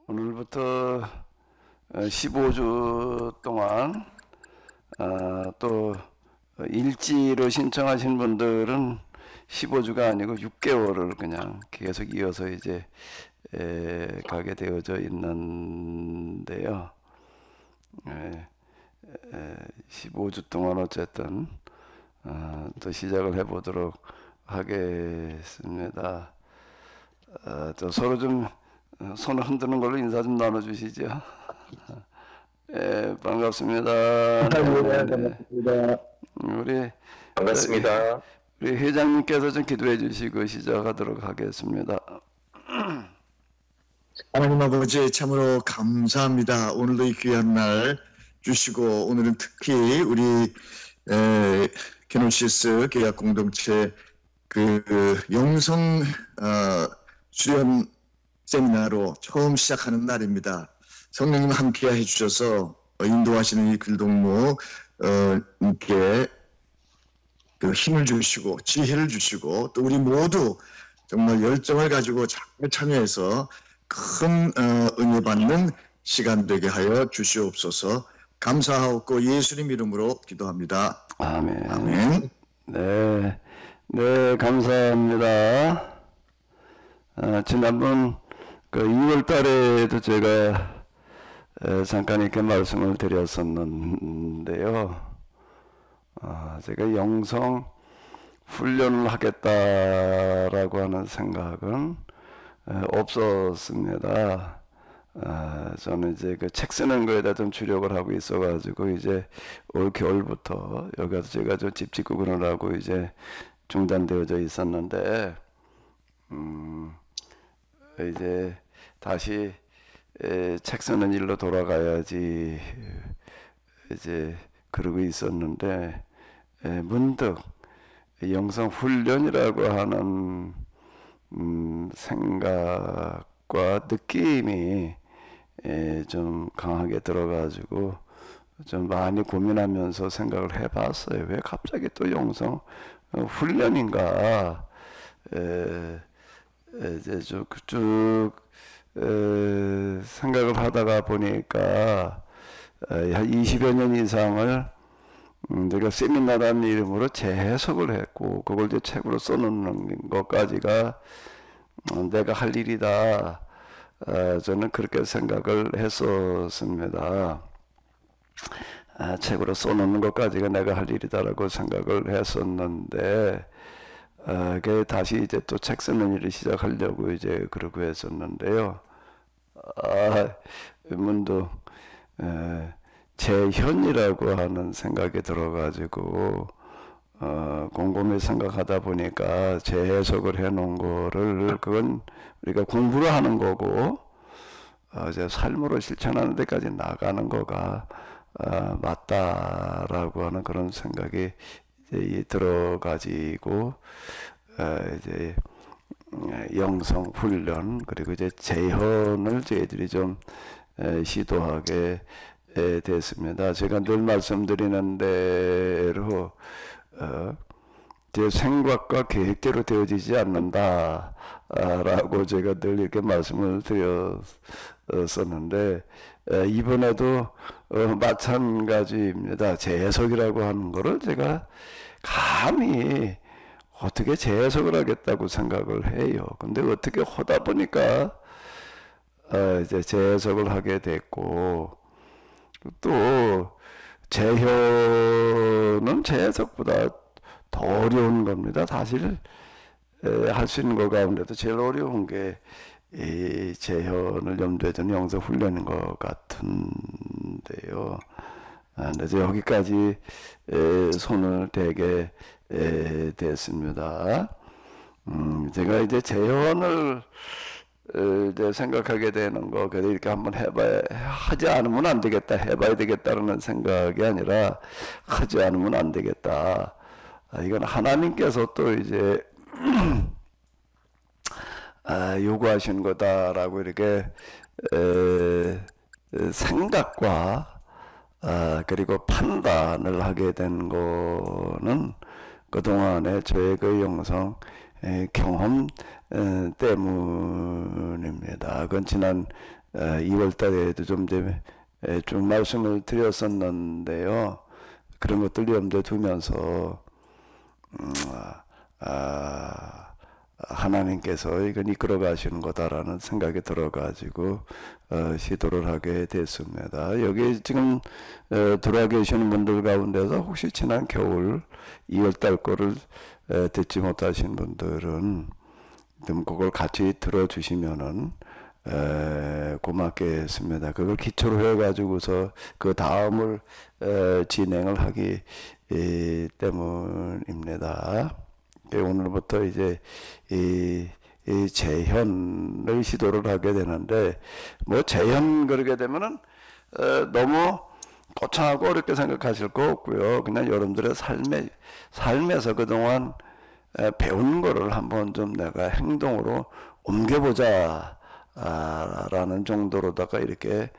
오늘부터 15주 동안 또 일지로 신청하신 분들은 15주가 아니고 6개월을 그냥 계속 이어서 이제 가게 되어져 있는데요. 15주 동안 어쨌든 또 시작을 해보도록 하겠습니다. 저 서로 좀 손을 흔드는 걸로 인사 좀 나눠주시죠. 반갑습니다. 반갑습니다. 우리 반갑습니다. 우리 회장님께서 좀 기도해 주시고 시작하도록 하겠습니다. 하나님 아버지 참으로 감사합니다. 오늘도 이 귀한 날 주시고 오늘은 특히 우리 게노시스 계약 공동체 그 영성 수련 세미나로 처음 시작하는 날입니다. 성령님 함께 해주셔서 인도하시는 이 글동무께 그 힘을 주시고 지혜를 주시고 또 우리 모두 정말 열정을 가지고 잘 참여해서 큰 은혜 받는 시간 되게 하여 주시옵소서. 감사하옵고 예수님 이름으로 기도합니다. 아멘. 아멘. 네, 감사합니다. 지난번 그 2월 달에도 제가 잠깐 이렇게 말씀을 드렸었는데요. 제가 영성 훈련을 하겠다라고 하는 생각은 없었습니다. 저는 이제 그 책 쓰는 거에다 좀 주력을 하고 있어가지고 이제 올 겨울부터 여기 가서 제가 좀 집 짓고 그러라고 이제 중단되어져 있었는데 이제 다시 책 쓰는 일로 돌아가야지 이제 그러고 있었는데 문득 영성 훈련이라고 하는 생각과 느낌이 좀 강하게 들어가지고 좀 많이 고민하면서 생각을 해봤어요. 왜 갑자기 또 영성 훈련인가? 이제 쭉 생각을 하다가 보니까 한 20여 년 이상을 내가 세미나라는 이름으로 재해석을 했고 그걸 이제 책으로 써놓는 것까지가 내가 할 일이다. 저는 그렇게 생각을 했었습니다. 책으로 써놓는 것까지가 내가 할 일이다라고 생각을 했었는데 다시 이제 또 책 쓰는 일을 시작하려고 이제 그러고 했었는데요. 문득 재현이라고 하는 생각이 들어가지고 곰곰이 생각하다 보니까 재해석을 해놓은 거를 그건 우리가 공부를 하는 거고 이제 삶으로 실천하는 데까지 나가는 거가 맞다라고 하는 그런 생각이 이제 들어가지고 이제 영성 훈련 그리고 이제 재현을 저희들이 좀 시도하게 됐습니다. 제가 늘 말씀드리는 대로 제 생각과 계획대로 되어지지 않는다 라고 제가 늘 이렇게 말씀을 드렸었는데 이번에도 마찬가지입니다. 재해석이라고 하는 거를 제가 감히 어떻게 재해석을 하겠다고 생각을 해요. 근데 어떻게 하다 보니까 이제 재해석을 하게 됐고 또 재현은 재해석보다 더 어려운 겁니다. 사실 할 수 있는 것 가운데도 제일 어려운 게 이 재현을 염두에 두는 영성 훈련인 것 같은데요. 그래서 여기까지 손을 대게 됐습니다. 제가 이제 재현을 이제 생각하게 되는 거, 그래도 이렇게 한번 하지 않으면 안 되겠다, 해봐야 되겠다라는 생각이 아니라, 하지 않으면 안 되겠다. 이건 하나님께서 또 이제, 요구하시는 거다라고 이렇게, 생각과, 그리고 판단을 하게 된 거는 그동안의 저의 그 영성 경험 때문입니다. 그건 지난 2월 달에도 좀 말씀을 드렸었는데요. 그런 것들 염두에 두면서 하나님께서 이건 이끌어 가시는 거다라는 생각이 들어가지고 시도를 하게 됐습니다. 여기 지금 들어와 계시는 분들 가운데서 혹시 지난 겨울 2월달 거를 듣지 못하신 분들은 좀 그걸 같이 들어주시면은 고맙겠습니다. 그걸 기초로 해가지고서 그 다음을 진행을 하기 때문입니다. 오늘부터 이제 이 재현을 시도를 하게 되는데, 뭐 재현 그러게 되면은 너무 거창하고 어렵게 생각하실 거 없고요. 그냥 여러분들의 삶에서 그동안 배운 거를 한번 좀 내가 행동으로 옮겨보자 라는 정도로다가 이렇게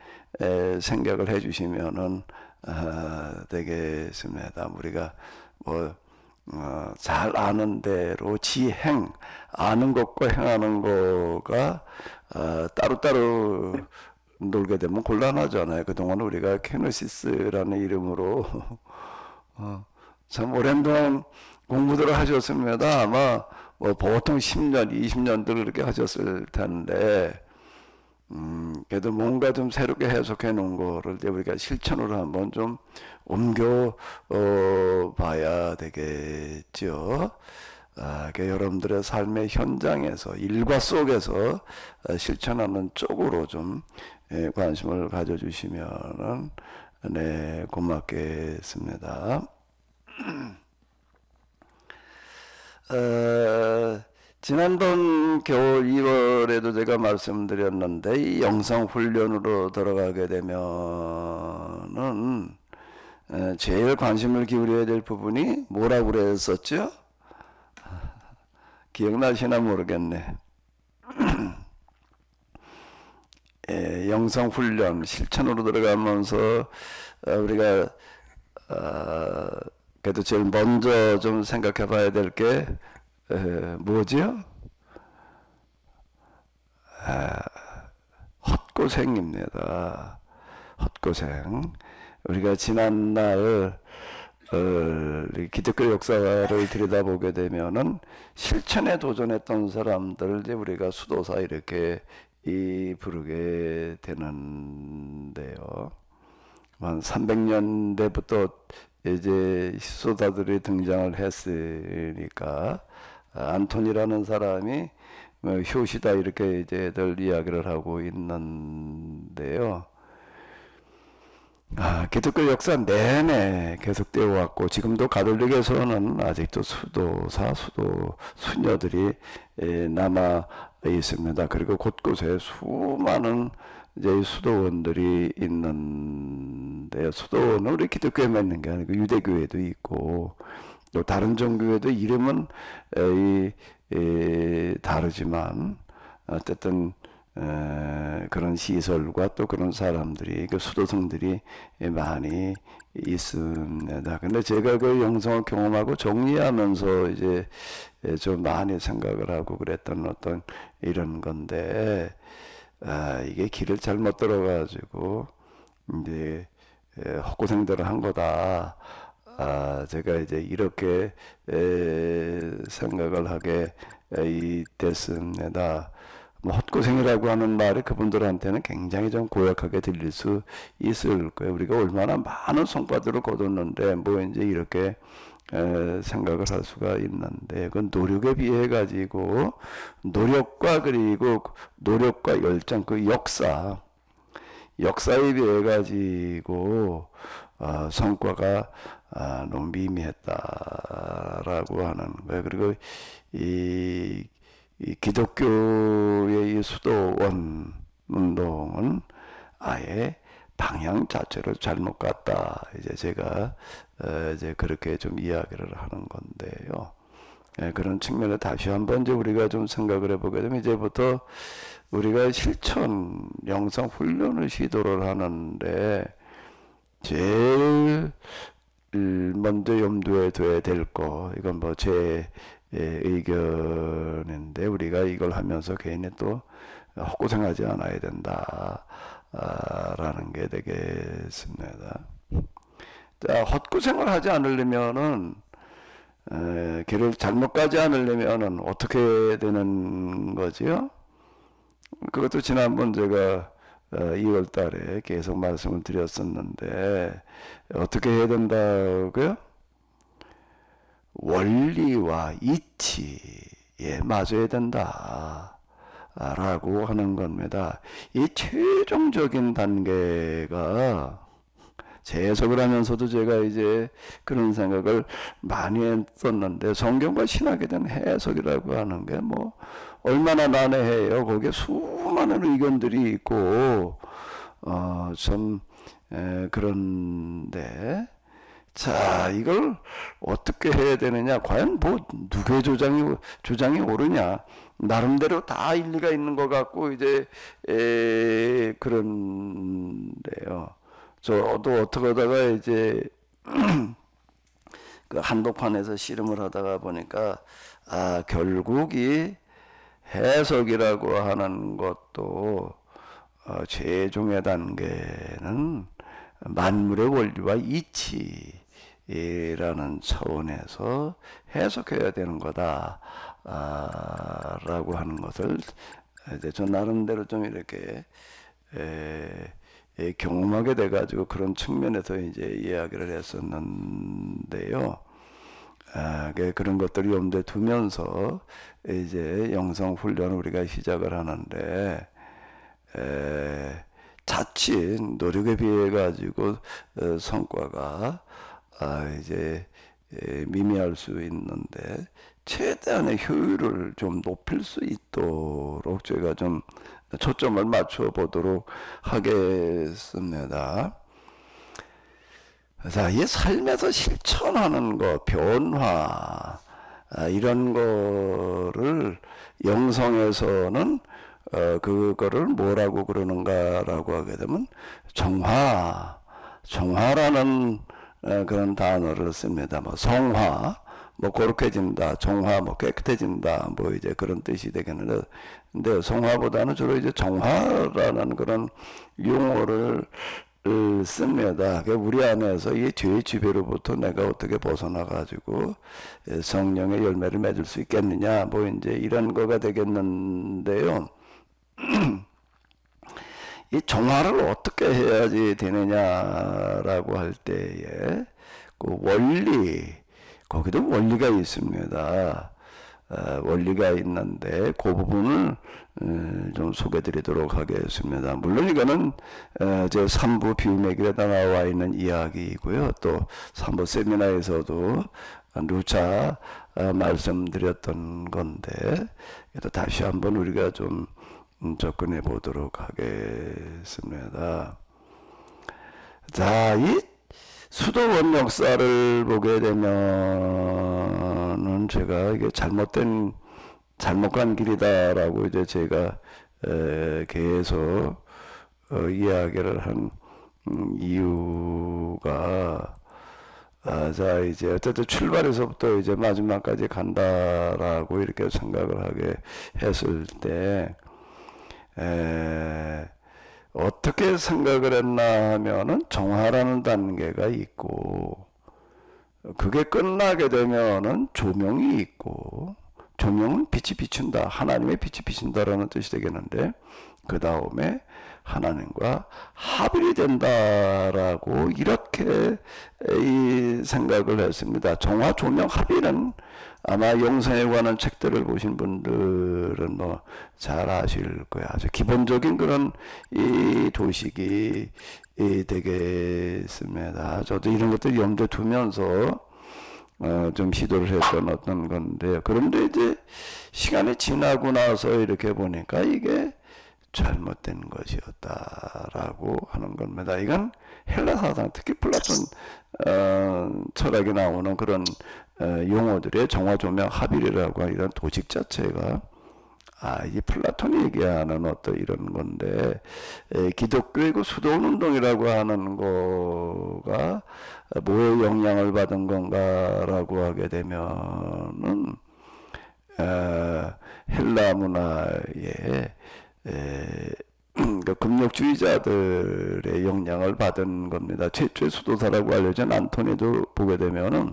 생각을 해 주시면은 되겠습니다. 우리가 뭐 잘 아는 대로 지행, 아는 것과 행하는 거가 따로따로 놀게 되면 곤란하잖아요. 그동안 우리가 케노시스라는 이름으로 참 오랜 동안 공부들을 하셨습니다. 아마 뭐 보통 10년, 20년들 그렇게 하셨을 텐데, 그래도 뭔가 좀 새롭게 해석해 놓은 거를 이제 우리가 실천으로 한번 좀 옮겨 봐야 되겠죠. 여러분들의 삶의 현장에서, 일과 속에서 실천하는 쪽으로 좀 관심을 가져주시면은 네, 고맙겠습니다. 지난번 겨울 2월에도 제가 말씀드렸는데, 이 영상 훈련으로 들어가게 되면은 제일 관심을 기울여야 될 부분이 뭐라고 그랬었죠? 기억나시나 모르겠네. 영상 훈련 실천으로 들어가면서 우리가 그래도 제일 먼저 좀 생각해 봐야 될 게 뭐지요? 헛고생입니다. 헛고생. 우리가 지난날 기독교 역사를 들여다보게 되면은 실천에 도전했던 사람들을 이제 우리가 수도사 이렇게 부르게 되는데요. 한 300년대부터 이제 수도사들이 등장을 했으니까 안톤이라는 사람이 효시다 이렇게 이제들 이야기를 하고 있는데요. 기독교 역사 내내 계속되어 왔고, 지금도 가톨릭에서는 아직도 수도사, 수녀들이 남아 있습니다. 그리고 곳곳에 수많은 이제 수도원들이 있는데요. 수도원은 우리 기독교에만 있는 게 아니고 유대교에도 있고, 또 다른 종교에도 이름은 다르지만 어쨌든 그런 시설과 또 그런 사람들이, 그 수도성들이 많이 있습니다. 근데 제가 그 영성을 경험하고 정리하면서 이제 좀 많이 생각을 하고 그랬던 어떤 이런 건데, 이게 길을 잘못 들어가지고 이제 헛고생들을 한 거다. 제가 이제 이렇게 생각을 하게 됐습니다. 뭐 헛고생이라고 하는 말이 그분들한테는 굉장히 좀 고약하게 들릴 수 있을 거예요. 우리가 얼마나 많은 성과들을 거뒀는데 뭐 이제 이렇게 생각을 할 수가 있는데, 그 노력에 비해 가지고 노력과 그리고 노력과 열정, 그 역사에 비해 가지고 성과가 너무 미미했다라고 하는 거예요. 그리고 이 기독교의 이 수도원 운동은 아예 방향 자체로 잘못 갔다. 이제 제가 이제 그렇게 좀 이야기를 하는 건데요. 그런 측면에 다시 한번 이제 우리가 좀 생각을 해보게 되면, 이제부터 우리가 실천 영상 훈련을 시도를 하는데 제일 먼저 염두에 둬야 될 거, 이건 뭐 제 의견인데, 우리가 이걸 하면서 괜히 또 헛고생하지 않아야 된다 라는 게 되겠습니다. 자, 헛고생을 하지 않으려면은 길을 잘못 가지 않으려면은 어떻게 되는 거지요? 그것도 지난번 제가 2월 달에 계속 말씀을 드렸었는데 어떻게 해야 된다고요? 원리와 이치에 맞아야 된다 라고 하는 겁니다. 이 최종적인 단계가 제 해석을 하면서도 제가 이제 그런 생각을 많이 했었는데, 성경과 신학에 대한 해석이라고 하는 게 뭐 얼마나 난해해요. 거기에 수많은 의견들이 있고 좀 그런데, 자, 이걸 어떻게 해야 되느냐, 과연 뭐 누구의 주장이 옳으냐, 나름대로 다 일리가 있는 것 같고 이제 그런데요. 저도 어떻게 하다가 이제 그 한복판에서 씨름을 하다가 보니까 결국 이 해석이라고 하는 것도 최종의 단계는 만물의 원리와 이치라는 차원에서 해석해야 되는 거다 라고 하는 것을 이제 저 나름대로 좀 이렇게 경험하게 돼가지고 그런 측면에서 이제 이야기를 했었는데요. 그런 것들을 염두에 두면서 이제 영성 훈련을 우리가 시작을 하는데, 자칫 노력에 비해 가지고 성과가 이제 미미할 수 있는데, 최대한의 효율을 좀 높일 수 있도록 제가 좀 초점을 맞춰 보도록 하겠습니다. 자, 이 삶에서 실천하는 거, 변화, 이런 거를 영성에서는 그거를 뭐라고 그러는가라고 하게 되면 정화라는 그런 단어를 씁니다. 뭐 성화, 뭐 거룩해진다, 정화, 뭐 깨끗해진다, 뭐 이제 그런 뜻이 되겠는데, 근데 성화보다는 주로 이제 정화라는 그런 용어를 씁니다. 우리 안에서 이 죄의 지배로부터 내가 어떻게 벗어나가지고 성령의 열매를 맺을 수 있겠느냐, 뭐 이제 이런 거가 되겠는데요. 이 정화를 어떻게 해야지 되느냐라고 할 때에 그 원리, 거기도 원리가 있습니다. 원리가 있는데 그 부분을 좀 소개해 드리도록 하겠습니다. 물론 이거는 제 3부 비유매길에 나와 있는 이야기이고요. 또 3부 세미나에서도 누차 말씀드렸던 건데, 다시 한번 우리가 좀 접근해 보도록 하겠습니다. 자, 이 수도원 역사를 보게 되면은 제가 이게 잘못 간 길이다라고 이제 제가 계속 이야기를 한 이유가, 자, 이제 어쨌든 출발에서부터 이제 마지막까지 간다라고 이렇게 생각을 하게 했을 때, 어떻게 생각을 했나 하면은 정화라는 단계가 있고, 그게 끝나게 되면은 조명이 있고, 조명은 빛이 비춘다, 하나님의 빛이 비춘다라는 뜻이 되겠는데, 그 다음에 하나님과 합일이 된다라고 이렇게 이 생각을 했습니다. 정화, 조명, 합일은 아마 영성에 관한 책들을 보신 분들은 뭐 잘 아실 거야. 아주 기본적인 그런 이 도식이 되겠습니다. 저도 이런 것들 염두에 두면서 좀 시도를 했던 어떤 건데요. 그런데 이제 시간이 지나고 나서 이렇게 보니까 이게 잘못된 것이었다라고 하는 겁니다. 이건 헬라 사상, 특히 플라톤 철학에 나오는 그런 용어들의 정화, 조명, 합일이라고 하는 이런 도식 자체가 이 플라톤이 얘기하는 어떤 이런 건데, 기독교의 그 수도원 운동이라고 하는 거가 뭐의 영향을 받은 건가라고 하게 되면은 헬라 문화의 그 금욕주의자들의 영향을 받은 겁니다. 최초의 수도사라고 알려진 안토니도 보게 되면은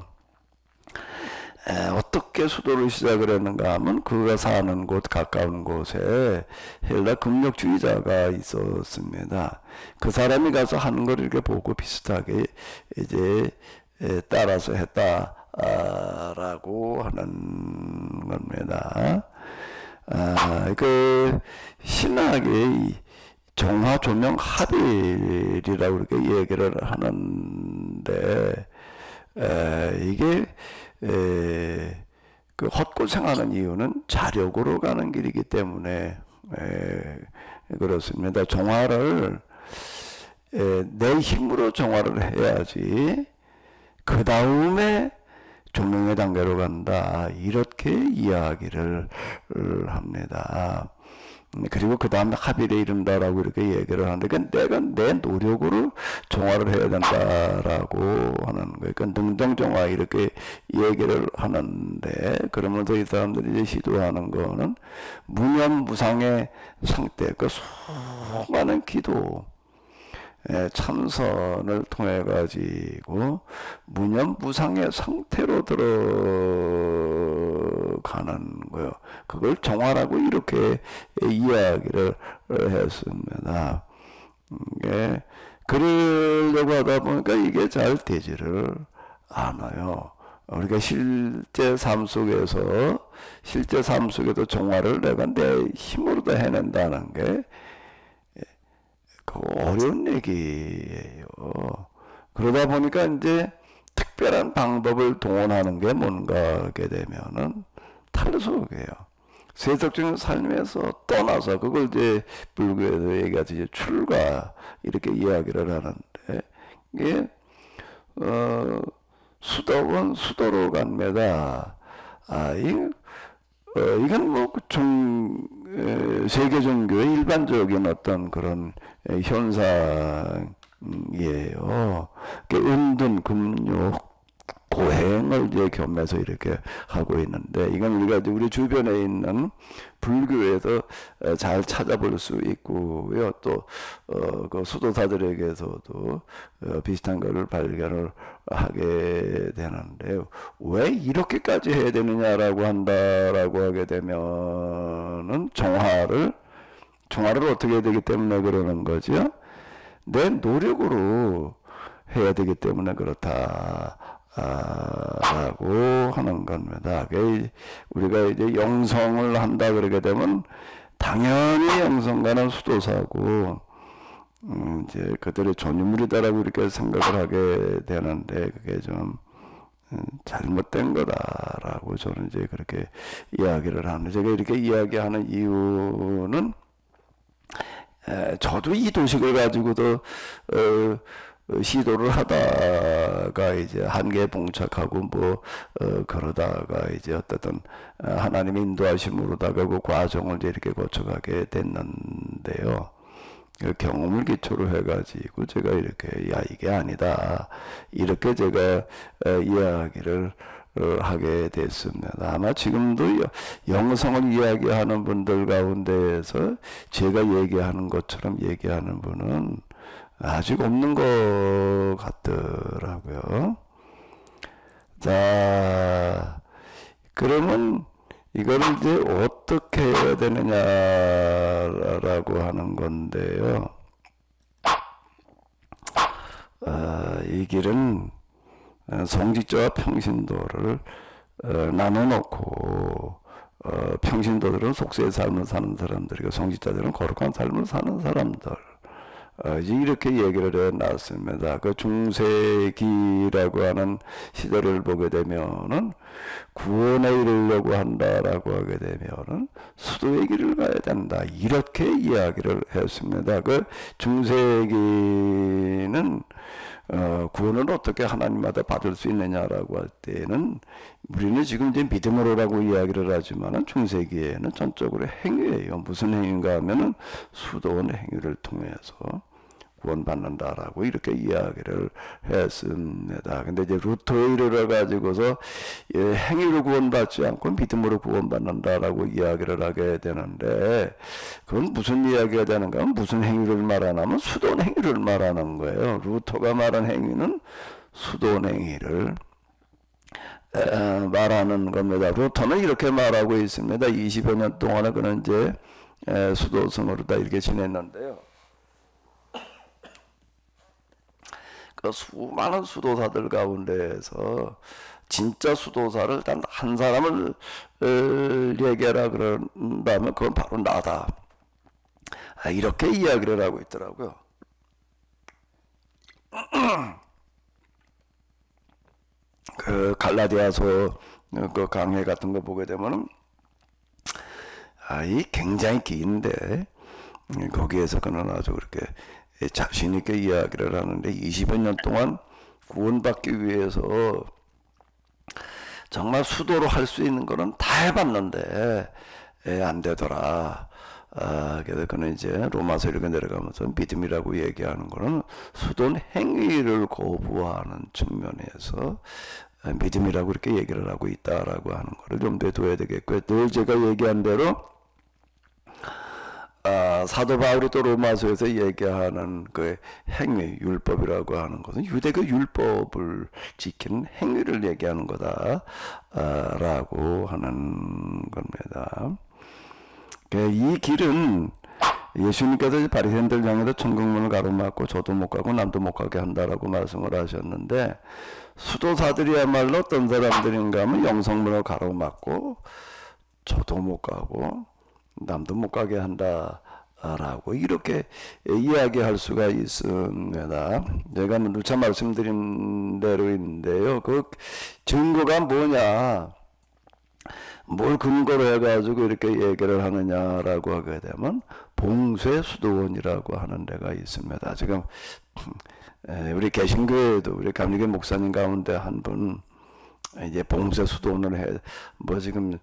어떻게 수도를 시작을 했는가 하면 그가 사는 곳 가까운 곳에 헬라 금욕주의자가 있었습니다. 그 사람이 가서 하는 걸 이렇게 보고 비슷하게 이제 따라서 했다라고 하는 겁니다. 그 신학의 정화 조명 합일이라고 이렇게 얘기를 하는데 이게 그 헛고생하는 이유는 자력으로 가는 길이기 때문에 그렇습니다. 정화를 내 힘으로 정화를 해야지 그 다음에 조명의 단계로 간다, 이렇게 이야기를 합니다. 그리고 그 다음에 합일에 이른다라고 이렇게 얘기를 하는데, 내가 내 노력으로 정화를 해야 된다라고 하는 거예요. 그러니까 능동정화 이렇게 얘기를 하는데, 그러면서 이 사람들이 이제 시도하는 거는 무념무상의 상태, 그 수많은 기도, 참선을 통해 가지고 무념무상의 상태로 들어가는 거요. 그걸 정화라고 이렇게 이야기를 했습니다. 그러려고 하다 보니까 이게 잘 되지를 않아요. 우리가 실제 삶 속에도 정화를 내가 내 힘으로 다 해낸다는 게 어려운 얘기예요. 그러다 보니까 이제 특별한 방법을 동원하는 게 뭔가 하게 되면은 탈속이에요. 세속적인 삶에서 떠나서, 그걸 이제 불교에서 얘기하지 이제 출가 이렇게 이야기를 하는데, 이게 수도원 수도로 갑니다. 이건 뭐 세계 종교의 일반적인 어떤 그런 현상이에요. 은둔, 금욕, 고행을 이제 겸해서 이렇게 하고 있는데, 이건 우리가 우리 주변에 있는 불교에서 잘 찾아볼 수 있고요. 또 그 수도사들에게서도 비슷한 것을 발견을 하게 되는데, 왜 이렇게까지 해야 되느냐라고 한다라고 하게 되면은 정화를 어떻게 해야 되기 때문에 그러는 거죠. 내 노력으로 해야 되기 때문에 그렇다. 라고 하는 겁니다. 우리가 이제 영성을 한다 그러게 되면 당연히 영성가는 수도사고 이제 그들의 전유물이다라고 이렇게 생각을 하게 되는데, 그게 좀 잘못된 거다라고 저는 이제 그렇게 이야기를 하는데, 제가 이렇게 이야기하는 이유는 저도 이 도식을 가지고도 시도를 하다가 이제 한계에 봉착하고 그러다가 이제 어쨌든 하나님의 인도하심으로다가 그 과정을 이제 이렇게 거쳐가게 됐는데요. 그 경험을 기초로 해가지고 제가 이렇게 이게 아니다 이렇게 제가 이야기를 하게 됐습니다. 아마 지금도 영성을 이야기하는 분들 가운데에서 제가 얘기하는 것처럼 얘기하는 분은 아직 없는 것 같더라고요. 자, 그러면 이걸 이제 어떻게 해야 되느냐라고 하는 건데요. 이 길은 성직자와 평신도를 나눠놓고, 평신도들은 속세의 삶을 사는 사람들이고 성직자들은 거룩한 삶을 사는 사람들, 이렇게 얘기를 해 놨습니다. 그 중세기라고 하는 시대를 보게 되면은 구원에 이르려고 한다라고 하게 되면은 수도의 길을 가야 된다, 이렇게 이야기를 했습니다. 그 중세기는 구원을 어떻게 하나님마다 받을 수 있느냐라고 할 때는, 우리는 지금 이제 믿음으로라고 이야기를 하지만은 중세기에는 전적으로 행위예요. 무슨 행위인가 하면은 수도원 행위를 통해서 구원받는다라고 이렇게 이야기를 했습니다. 근데 이제 루터에 이르러 가지고서 행위로 구원받지 않고 믿음으로 구원받는다라고 이야기를 하게 되는데, 그건 무슨 이야기가 되는가? 무슨 행위를 말하냐면 수돈 행위를 말하는 거예요. 루터가 말한 행위는 수돈 행위를 말하는 겁니다. 루터는 이렇게 말하고 있습니다. 20여 년 동안에 그는 이제 수도승으로 다 이렇게 지냈는데요. 그 수많은 수도사들 가운데에서 진짜 수도사를 단 한 사람을 얘기하라 그런다면 그건 바로 나다. 이렇게 이야기를 하고 있더라고요. 그 갈라디아서 그 강해 같은 거 보게 되면은 이 굉장히 긴데 거기에서 그는 아주 그렇게 자신 있게 이야기를 하는데, 20여 년 동안 구원받기 위해서 정말 수도로 할 수 있는 거는 다 해봤는데 안 되더라. 그래서 그는 이제 로마서 이렇게 내려가면서 믿음이라고 얘기하는 거는 수돈 행위를 거부하는 측면에서 믿음이라고 이렇게 얘기를 하고 있다라고 하는 거를 염두에 둬야 되겠고요. 늘 제가 얘기한 대로 사도 바울이 또 로마서에서 얘기하는 그 행위, 율법이라고 하는 것은 유대교 율법을 지키는 행위를 얘기하는 거다 라고 하는 겁니다. 이 길은 예수님께서 바리새인들 향해서 천국문을 가로막고 저도 못 가고 남도 못 가게 한다라고 말씀을 하셨는데, 수도사들이야말로 어떤 사람들인가 하면 영성문을 가로막고 저도 못 가고 남도 못 가게 한다라고 이렇게 이야기할 수가 있습니다. 제가 누차 말씀드린 대로인데요. 그 증거가 뭐냐, 뭘 근거로 해가지고 이렇게 얘기를 하느냐라고 하게 되면 봉쇄수도원이라고 하는 데가 있습니다. 지금 우리 개신교에도 우리 감리교 목사님 가운데 한 분 이제 봉쇄수도원을 지금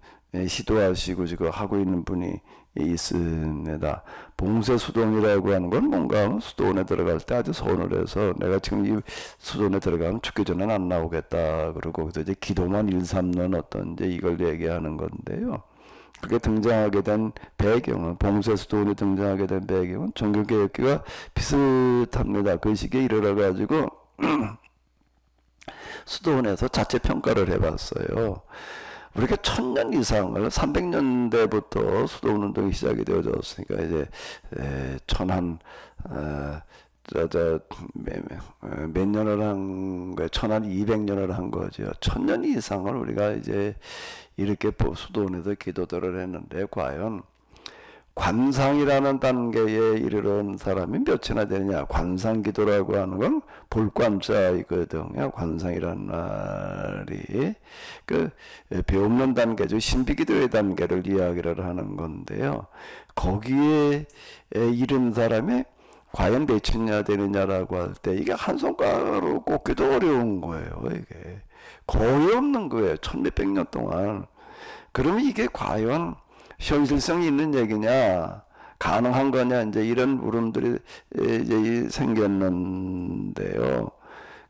시도하시고 지금 하고 있는 분이 있습니다. 봉쇄수도원이라고 하는 건 뭔가 하면 수도원에 들어갈 때 아주 서운해서 내가 지금 이 수도원에 들어가면 죽기 전에는 안 나오겠다 그러고, 그래서 이제 기도만 일삼는 어떤 이제 이걸 얘기하는 건데요. 그게 등장하게 된 배경은, 봉쇄수도원이 등장하게 된 배경은 종교개혁기가 비슷합니다. 그 시기에 이르러 가지고 수도원에서 자체 평가를 해봤어요. 우리가 1000년 이상을 300년대부터 수도원 운동이 시작이 되어졌으니까 이제 몇 년을 한 거예요. 1200년을 한 거죠. 1000년 이상을 우리가 이제 이렇게 수도원에서 기도들을 했는데, 과연 관상이라는 단계에 이르는 사람이 몇이나 되느냐. 관상기도라고 하는 건 볼관자이거든요. 관상이라는 말이 그 배움는 단계죠. 신비기도의 단계를 이야기를 하는 건데요. 거기에 이른 사람이 과연 몇이냐 되느냐라고 할 때 이게 한 손가락으로 꼽기도 어려운 거예요. 이게 거의 없는 거예요. 1600년 동안. 그러면 이게 과연 현실성이 있는 얘기냐, 가능한 거냐, 이제 이런 물음들이 이제 생겼는데요.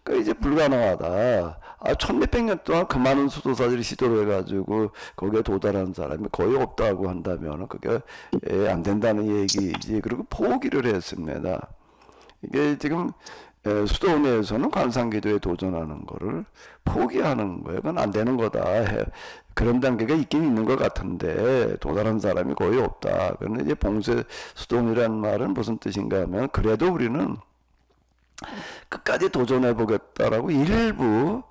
그 이제 불가능하다. 1600년 동안 그 많은 수도사들이 시도를 해가지고 거기에 도달한 사람이 거의 없다고 한다면 그게 안 된다는 얘기지. 그리고 포기를 했습니다. 이게 지금 수도원에서는 관상기도에 도전하는 거를 포기하는 거예요. 그건 안 되는 거다. 그런 단계가 있긴 있는 것 같은데 도달한 사람이 거의 없다. 그런데 이제 봉쇄수도원이라는 말은 무슨 뜻인가 하면, 그래도 우리는 끝까지 도전해 보겠다라고 일부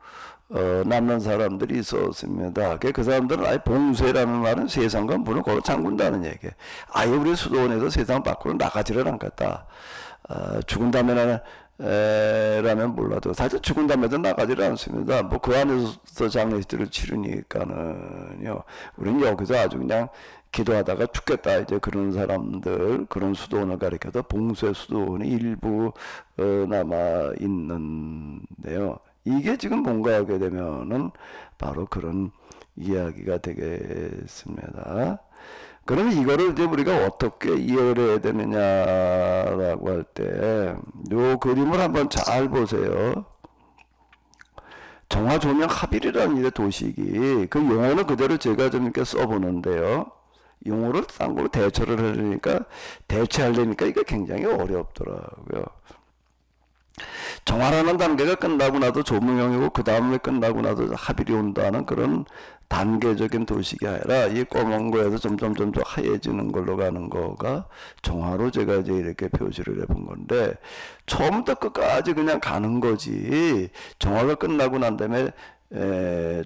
남는 사람들이 있었습니다. 그 사람들은 아예 봉쇄라는 말은 세상과 문을 걸어 잠근다는 얘기예요. 아예 우리 수도원에서 세상 밖으로 나가지를 않겠다. 죽은 다음에는 라면 몰라도 사실 죽은 다음에도 나가지를 않습니다. 뭐 그 안에서 장례식들을 치르니까는요. 우리는 여기서 아주 그냥 기도하다가 죽겠다 이제 그런 사람들, 그런 수도원을 가리켜서 봉쇄 수도원이 일부 남아 있는데요. 이게 지금 뭔가 하게 되면은 바로 그런 이야기가 되겠습니다. 그러면 이거를 이제 우리가 어떻게 이해를 해야 되느냐라고 할 때, 요 그림을 한번 잘 보세요. 정화 조명 합일이라는 이 도식이, 그 용어는 그대로 제가 좀 이렇게 써보는데요. 용어를 딴 걸로 대처를 대체하려니까 이게 굉장히 어렵더라고요. 정화라는 단계가 끝나고 나도 조명형이고, 그 다음에 끝나고 나도 합일이 온다는 그런 단계적인 도식이 아니라, 이 검은 거에서 점점 하얘지는 걸로 가는 거가 정화로 제가 이제 이렇게 표시를 해본 건데, 처음부터 끝까지 그냥 가는 거지, 정화가 끝나고 난 다음에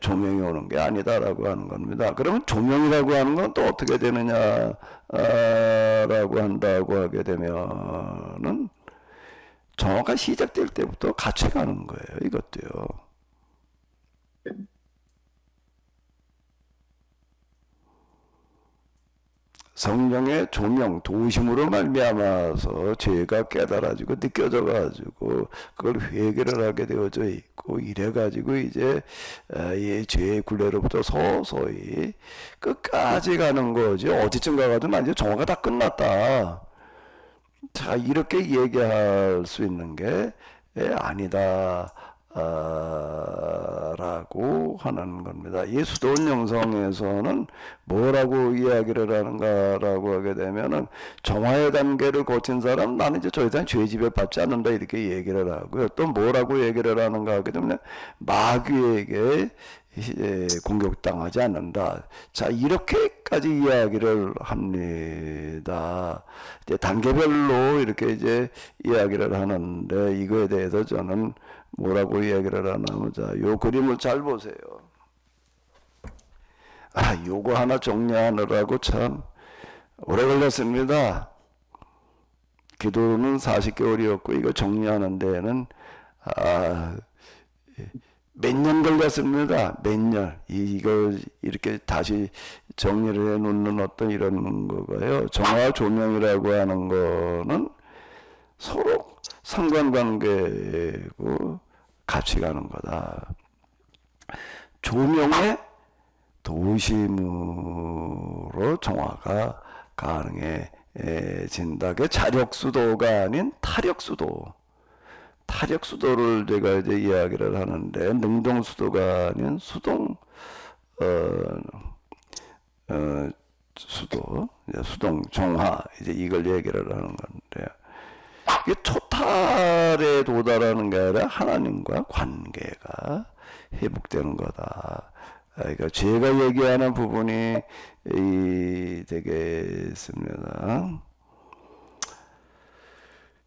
조명이 오는 게 아니다라고 하는 겁니다. 그러면 조명이라고 하는 건 또 어떻게 되느냐 라고 한다고 하게 되면은, 정화가 시작될 때부터 같이 가는 거예요. 이것도요. 성령의 조명, 도심으로 말미암아서 죄가 깨달아지고 느껴져 가지고 그걸 회개를 하게 되어져 있고, 이래 가지고 이제 이 죄의 굴레로부터 서서히 끝까지 가는 거지. 어디쯤 가가지고 이제 정화가 다 끝났다, 자, 이렇게 얘기할 수 있는 게 아니다 라고 하는 겁니다. 이 수도원 영성에서는 뭐라고 이야기를 하는가라고 하게 되면은, 정화의 단계를 거친 사람, 나는 이제 더 이상 죄 지배 받지 않는다, 이렇게 얘기를 하고요. 또 뭐라고 얘기를 하는가 하게 되면, 마귀에게 공격당하지 않는다. 자, 이렇게까지 이야기를 합니다. 이제 단계별로 이렇게 이제 이야기를 하는데, 이거에 대해서 저는 뭐라고 이야기를 하냐면, 자, 요 그림을 잘 보세요. 요거 하나 정리하느라고 참 오래 걸렸습니다. 기도는 40개월이었고, 이거 정리하는 데에는 몇 년 걸렸습니다. 몇 년. 이걸 이렇게 다시 정리를 해 놓는 어떤 이런 거가요. 정화 조명이라고 하는 거는 서로 상관관계고 같이 가는 거다. 조명의 도심으로 정화가 가능해진다. 그 자력수도가 아닌 타력수도. 타력수도를 제가 이제 이야기를 하는데, 능동수도가 아닌 수동, 수동 정화, 이제 이걸 얘기를 하는 건데, 이게 토탈에 도달하는 게 아니라 하나님과 관계가 회복되는 거다. 그러니까 제가 얘기하는 부분이 되겠습니다.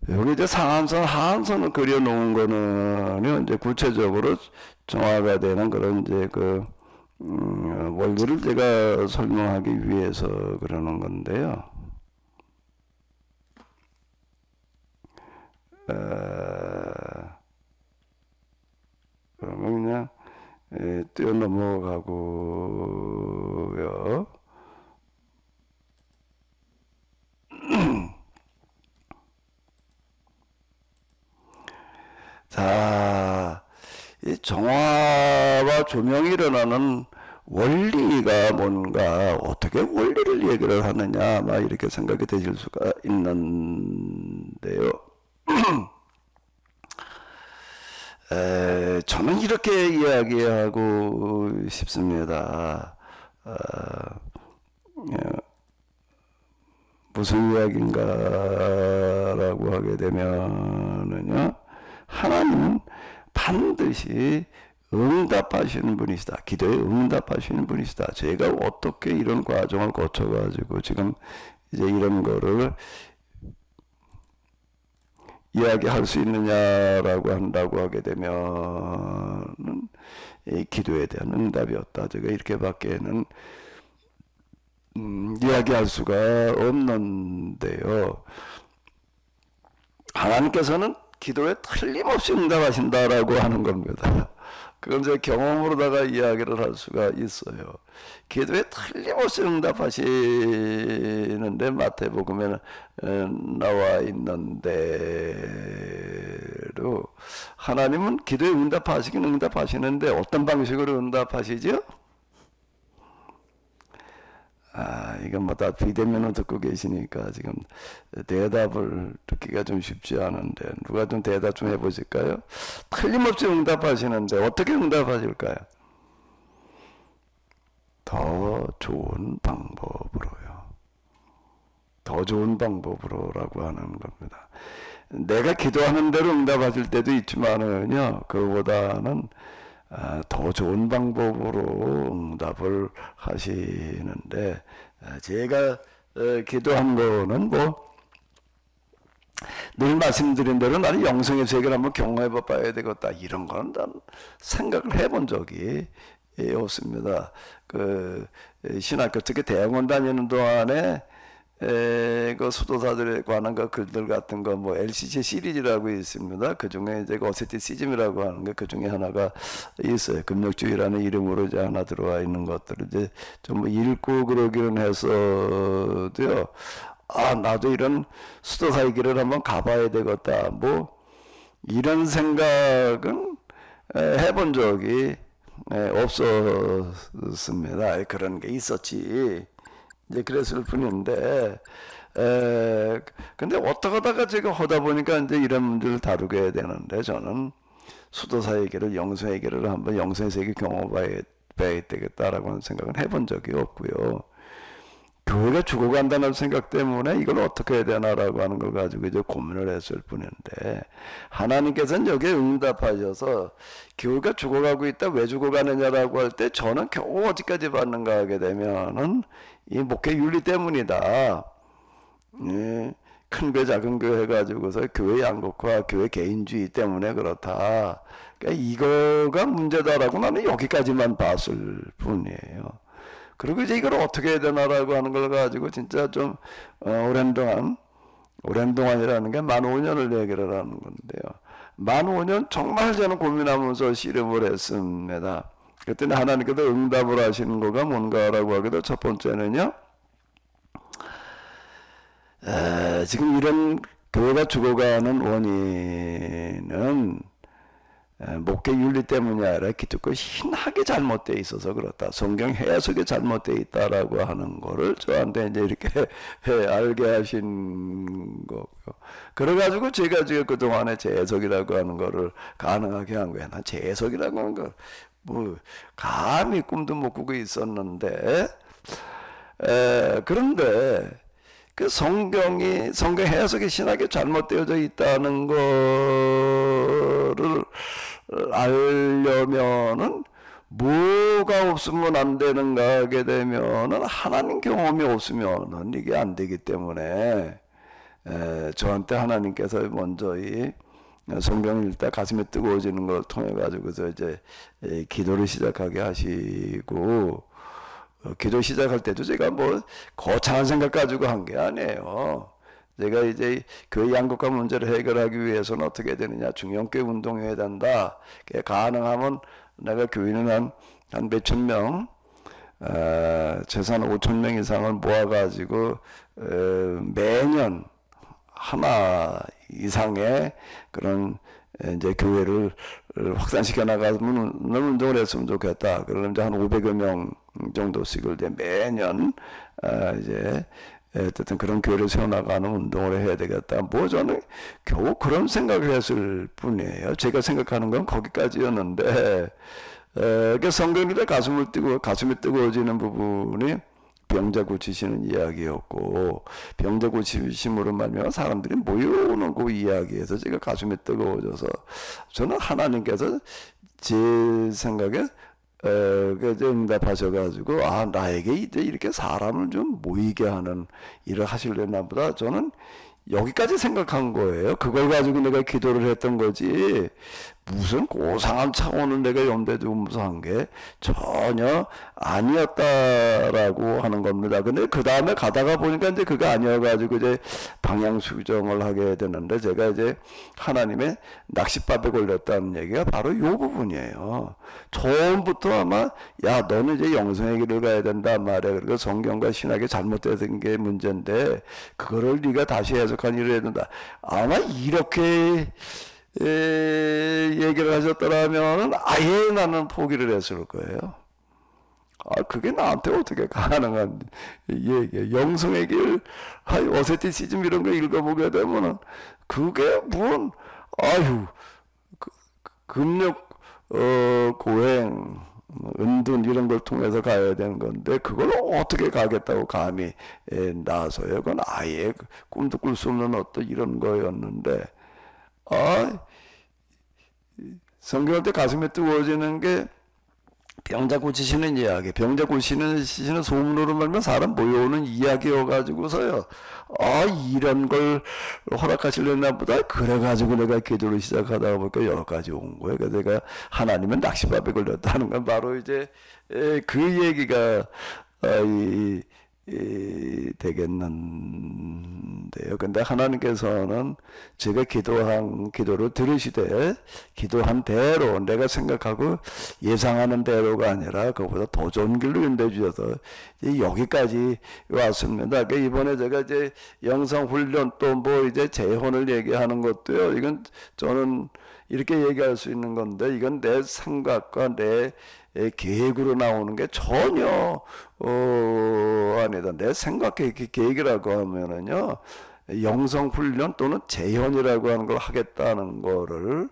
여기 이제 상한선, 하한선을 그려놓은 거는 이제 구체적으로 정화가 되는 그런 이제 원리를 제가 설명하기 위해서 그러는 건데요. 그러면 그냥 뛰어 넘어가고요. 자, 이 정화와 조명이 일어나는 원리가 뭔가, 어떻게 원리를 얘기를 하느냐, 막 이렇게 생각이 되실 수가 있는데요. 저는 이렇게 이야기하고 싶습니다. 무슨 이야기인가라고 하게 되면은요, 하나님은 반드시 응답하시는 분이시다. 기도에 응답하시는 분이시다. 제가 어떻게 이런 과정을 거쳐가지고 지금 이제 이런 거를 이야기할 수 있느냐라고 한다고 하게 되면은, 이 기도에 대한 응답이었다. 제가 이렇게밖에는 이야기할 수가 없는데요. 하나님께서는 기도에 틀림없이 응답하신다라고 하는 겁니다. 그건 제 경험으로다가 이야기를 할 수가 있어요. 기도에 틀림없이 응답하시는데, 마태복음에 나와 있는 대로 하나님은 기도에 응답하시긴 응답하시는데, 어떤 방식으로 응답하시죠? 이건 뭐 다 비대면으로 듣고 계시니까 지금 대답을 듣기가 좀 쉽지 않은데 누가 좀 대답 좀 해보실까요? 틀림없이 응답하시는데 어떻게 응답하실까요? 더 좋은 방법으로요. 더 좋은 방법으로라고 하는 겁니다. 내가 기도하는 대로 응답하실 때도 있지만은요, 그거보다는 더 좋은 방법으로 응답을 하시는데, 제가 기도한 거는 뭐 늘 말씀드린 대로 나는 영성의 세계를 한번 경험해 봐야 되겠다 이런 건 난 생각을 해본 적이 없습니다. 그 신학교 특히 대학원 다니는 동안에 그 수도사들에 관한 그 글들 같은 거 뭐 LCC 시리즈라고 있습니다. 그 중에 이제 어세티시즘이라고 하는 게 그 중에 하나가 있어요. 금력주의라는 이름으로 이제 하나 들어와 있는 것들을 이제 좀 읽고 그러기는 해서도요. 아, 나도 이런 수도사의 길을 한번 가봐야 되겠다. 뭐 이런 생각은 해본 적이 없었습니다. 그런 게 있었지. 이제 그랬을 뿐인데, 근데 어떻게 하다가 제가 하다 보니까 이제 이런 문제를 다루게 되는데, 저는 수도사의 길을, 영성의 길을 한번 영성의 세계 경험해봐야 되겠다라고 하는 생각은 해본 적이 없고요. 교회가 죽어간다는 생각 때문에 이걸 어떻게 해야 되나라고 하는 걸 가지고 이제 고민을 했을 뿐인데, 하나님께서는 여기에 응답하셔서 교회가 죽어가고 있다, 왜 죽어가느냐라고 할 때 저는 겨우 어디까지 받는가 하게 되면은 이 목회 윤리 때문이다. 큰 교회 작은 교회 해가지고서 교회 양극화, 교회 개인주의 때문에 그렇다. 그러니까 이거가 문제다라고 나는 여기까지만 봤을 뿐이에요. 그리고 이제 이걸 어떻게 해야 되나라고 하는 걸 가지고 진짜 좀 오랜 동안이라는 게 15,000년을 얘기를 하는 건데요. 15,000년 정말 저는 고민하면서 씨름을 했습니다. 그때는 하나님께서 응답을 하시는 거가 뭔가라고 하기도 첫 번째는요. 지금 이런 교회가 죽어가는 원인은 목회 윤리 때문이 아니라 기독교 신학이 잘못되어 있어서 그렇다. 성경 해석이 잘못되어 있다라고 하는 거를 저한테 이제 이렇게 알게 하신 거고요. 그래가지고 제가 지금 그동안에 재해석이라고 하는 거를 가능하게 한 거야. 난 재해석이라고 하는 거 뭐 감히 꿈도 못 꾸고 있었는데, 그런데 그 성경 해석이 신학이 잘못되어져 있다는 거를 알려면은 뭐가 없으면 안 되는가 하게 되면은 하나님 경험이 없으면은 이게 안 되기 때문에, 저한테 하나님께서 먼저 이 성경을 읽다 가슴에 뜨거워지는 걸 통해 가지고서 이제 기도를 시작하게 하시고, 기도 시작할 때도 제가 뭐 거창한 생각 가지고 한 게 아니에요. 제가 이제 교회 양극화 문제를 해결하기 위해서는 어떻게 되느냐, 중형교회 운동해야 된다. 가능하면 내가 교인은 한 몇천 명, 최소한 5,000명 이상을 모아가지고 매년 하나 이상의 그런 이제 교회를 확산시켜 나가는 운동을 했으면 좋겠다. 그러면 이제 한 500여 명 정도씩을 이제 매년 이제 어쨌든 그런 교회를 세워나가는 운동을 해야 되겠다. 뭐 저는 겨우 그런 생각을 했을 뿐이에요. 제가 생각하는 건 거기까지였는데, 성경에 가슴이 뜨거워지는 부분이 병자 고치시는 이야기였고, 병자 고치심으로 말미암아 사람들이 모여오는 그 이야기에서 제가 가슴이 뜨거워져서, 저는 하나님께서 제 생각에 응답하셔가지고, 아, 나에게 이제 이렇게 사람을 좀 모이게 하는 일을 하시려나 보다. 저는 여기까지 생각한 거예요. 그걸 가지고 내가 기도를 했던 거지, 무슨 고상한 차원을 내가 염두에 두면서 한 게 전혀 아니었다라고 하는 겁니다. 근데 그 다음에 가다가 보니까 이제 그거 아니어가지고 이제 방향 수정을 하게 되는데, 제가 이제 하나님의 낚싯밥에 걸렸다는 얘기가 바로 이 부분이에요. 처음부터 아마, 야, 너는 이제 영성의 길을 가야 된다 말이야. 그리고 성경과 신학이 잘못된 게 문제인데, 그거를 네가 다시 해석한 일을 해야 된다. 아마 이렇게 얘기를 하셨더라면 아예 나는 포기를 했을 거예요. 그게 나한테 어떻게 가능한 얘기야. 영성의 길, 어세티시즘 이런 거 읽어보게 되면은 그게 뭔, 금력, 고행, 은둔 이런 걸 통해서 가야 되는 건데 그걸 어떻게 가겠다고 감히 나서요. 그건 아예 꿈도 꿀 수 없는 어떤 이런 거였는데, 성경할 때 가슴에 뜨거워지는 게 병자 고치시는 이야기, 병자 고치시는 소문으로 말면 사람 모여오는 이야기여가지고서요. 이런 걸 허락하시려나 보다. 그래가지고 내가 기도를 시작하다 보니까 여러 가지 온 거예요. 그래서 내가 하나님은 낚시밥에 걸렸다는 건 바로 이제 그 얘기가 되겠는데요. 근데 하나님께서는 제가 기도한 기도를 들으시되 기도한 대로 내가 생각하고 예상하는 대로가 아니라 그보다 더 좋은 길로 인도해 주셔서 여기까지 왔습니다. 이번에 제가 이제 영성 훈련 또 뭐 이제 재혼을 얘기하는 것도요. 이건 저는 이렇게 얘기할 수 있는 건데 이건 내 생각과 내 계획으로 나오는 게 전혀 아니다. 내 생각 계획이라고 하면은요, 영성 훈련 또는 재현이라고 하는 걸 하겠다는 거를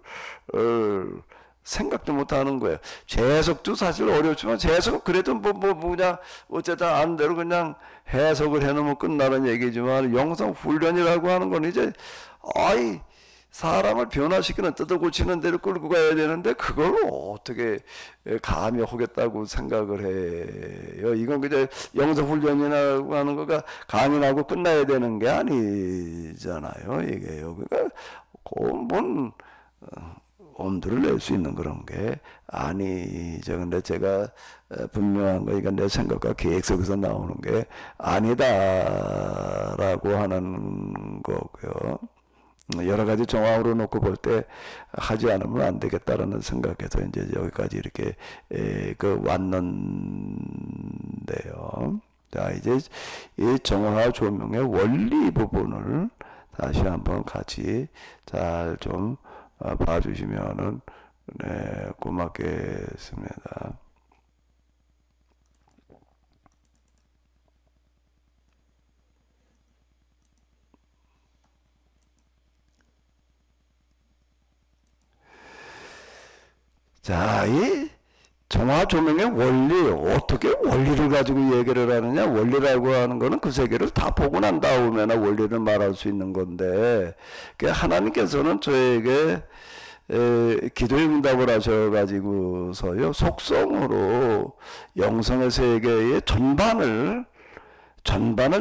생각도 못 하는 거예요. 재해석도 사실 어렵지만 재해석은 그래도 그냥 어쨌든 안 대로 그냥 해석을 해놓으면 끝나는 얘기지만 영성 훈련이라고 하는 건 이제 사람을 변화시키는 뜯어 고치는 대로 끌고 가야 되는데 그걸 어떻게 감히 하겠다고 생각을 해요. 이건 그저 영성훈련이라고 하는 거가 강연하고 끝나야 되는 게 아니잖아요. 이게요. 그러니까 뭔 엄두를 낼 수 있는 그런 게 아니죠. 근데 제가 분명한 거, 이건 내 생각과 계획 속에서 나오는 게 아니다라고 하는 거고요. 여러 가지 정황으로 놓고 볼 때 하지 않으면 안 되겠다라는 생각에서 이제 여기까지 이렇게 왔는데요. 자, 이제 이 정화 조명의 원리 부분을 다시 한번 같이 잘 좀 봐주시면은 고맙겠습니다. 자, 이 정화 조명의 원리, 어떻게 원리를 가지고 얘기를 하느냐? 원리라고 하는 거는 그 세계를 다 보고 난 다음에나 원리를 말할 수 있는 건데, 하나님께서는 저에게 기도의 응답을 하셔가지고서요, 속성으로 영성의 세계의 전반을